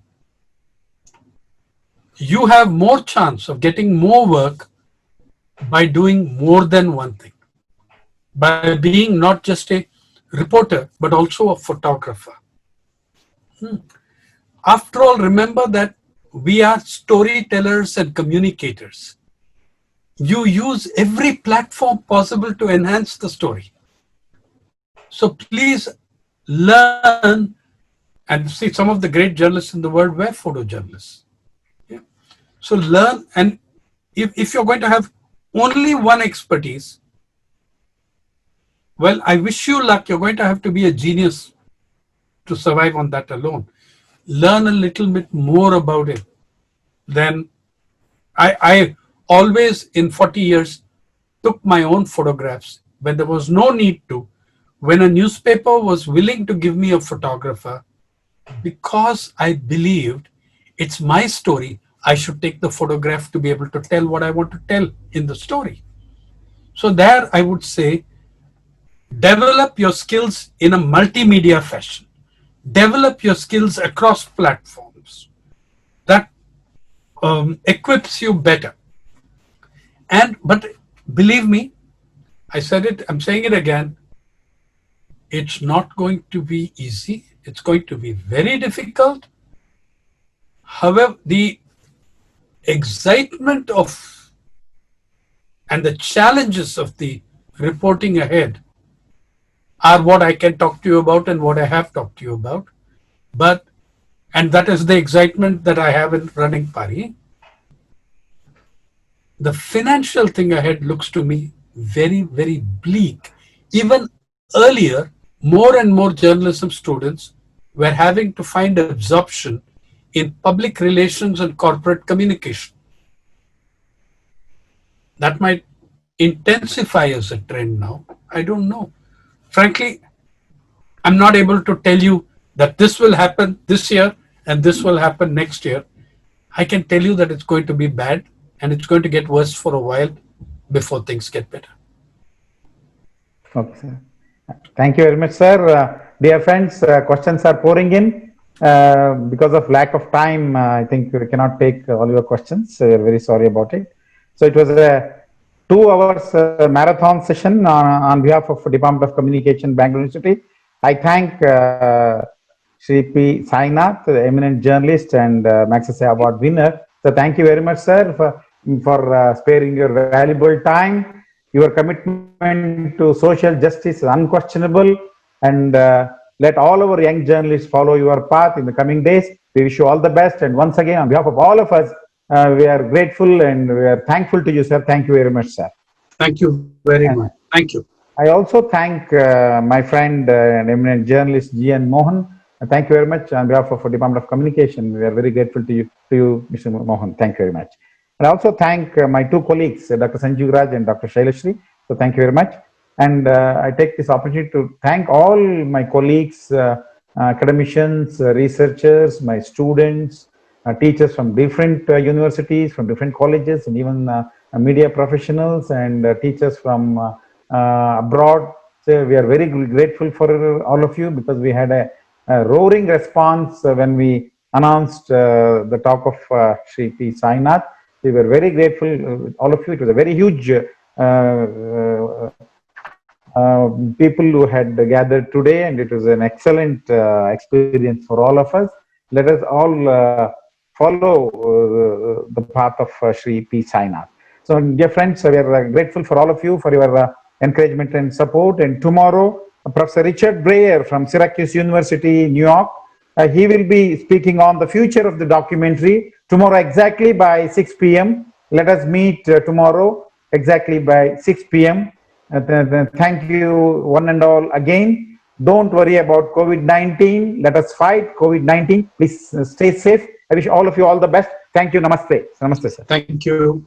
You have more chance of getting more work by doing more than one thing, by being not just a reporter, but also a photographer. After all, remember that we are storytellers and communicators. You use every platform possible to enhance the story. So please learn, and see, some of the great journalists in the world were photojournalists. Yeah. So learn, and if you're going to have only one expertise, well, I wish you luck. You're going to have to be a genius to survive on that alone. Learn a little bit more about it. Then I always, in 40 years, took my own photographs when there was no need to. When a newspaper was willing to give me a photographer, because I believed it's my story, I should take the photograph to be able to tell what I want to tell in the story. So there I would say, develop your skills in a multimedia fashion. Develop your skills across platforms. That equips you better. But believe me, I said it, I'm saying it again, it's not going to be easy. It's going to be very difficult. However, the excitement of and the challenges of the reporting ahead are what I can talk to you about and what I have talked to you about. And that is the excitement that I have in running Pari. The financial thing ahead looks to me very, very bleak. Even earlier, more and more journalism students were having to find absorption in public relations and corporate communication. That might intensify as a trend now. I don't know. Frankly, I'm not able to tell you that this will happen this year and this will happen next year. I can tell you that it's going to be bad and it's going to get worse for a while before things get better. Okay, sir. Thank you very much, sir. Dear friends, questions are pouring in. Because of lack of time, I think we cannot take all your questions. So we're very sorry about it. So it was a 2 hours marathon session on behalf of Department of Communication, Bangalore University. I thank Shri P. Sainath, the eminent journalist and Magsaysay Award winner. So thank you very much, sir, for sparing your valuable time. Your commitment to social justice is unquestionable, and let all our young journalists follow your path in the coming days. We wish you all the best. And once again, on behalf of all of us, we are grateful and we are thankful to you, sir. Thank you very much, sir. Thank you very much. Thank you. I also thank my friend and eminent journalist G.N. Mohan. Thank you very much on behalf of the Department of Communication. We are very grateful to you, Mr. Mohan. Thank you very much. And I also thank my two colleagues, Dr. Sanjeev Raj and Dr. Shailashri. So thank you very much. And I take this opportunity to thank all my colleagues, academicians, researchers, my students, teachers from different universities, from different colleges, and even media professionals and teachers from abroad. So we are very grateful for all of you, because we had a roaring response when we announced the talk of Shri P. Sainath. We were very grateful, all of you. It was a very huge people who had gathered today, and it was an excellent experience for all of us. Let us all follow the path of Shri P. Sainath. So, dear friends, we are grateful for all of you for your encouragement and support. And tomorrow, Professor Richard Breyer from Syracuse University, New York, He will be speaking on the future of the documentary tomorrow exactly by 6 p.m. Let us meet tomorrow exactly by 6 p.m. Thank you, one and all, again. Don't worry about COVID-19. Let us fight COVID-19. Please stay safe. I wish all of you all the best. Thank you. Namaste. Namaste, sir. Thank you.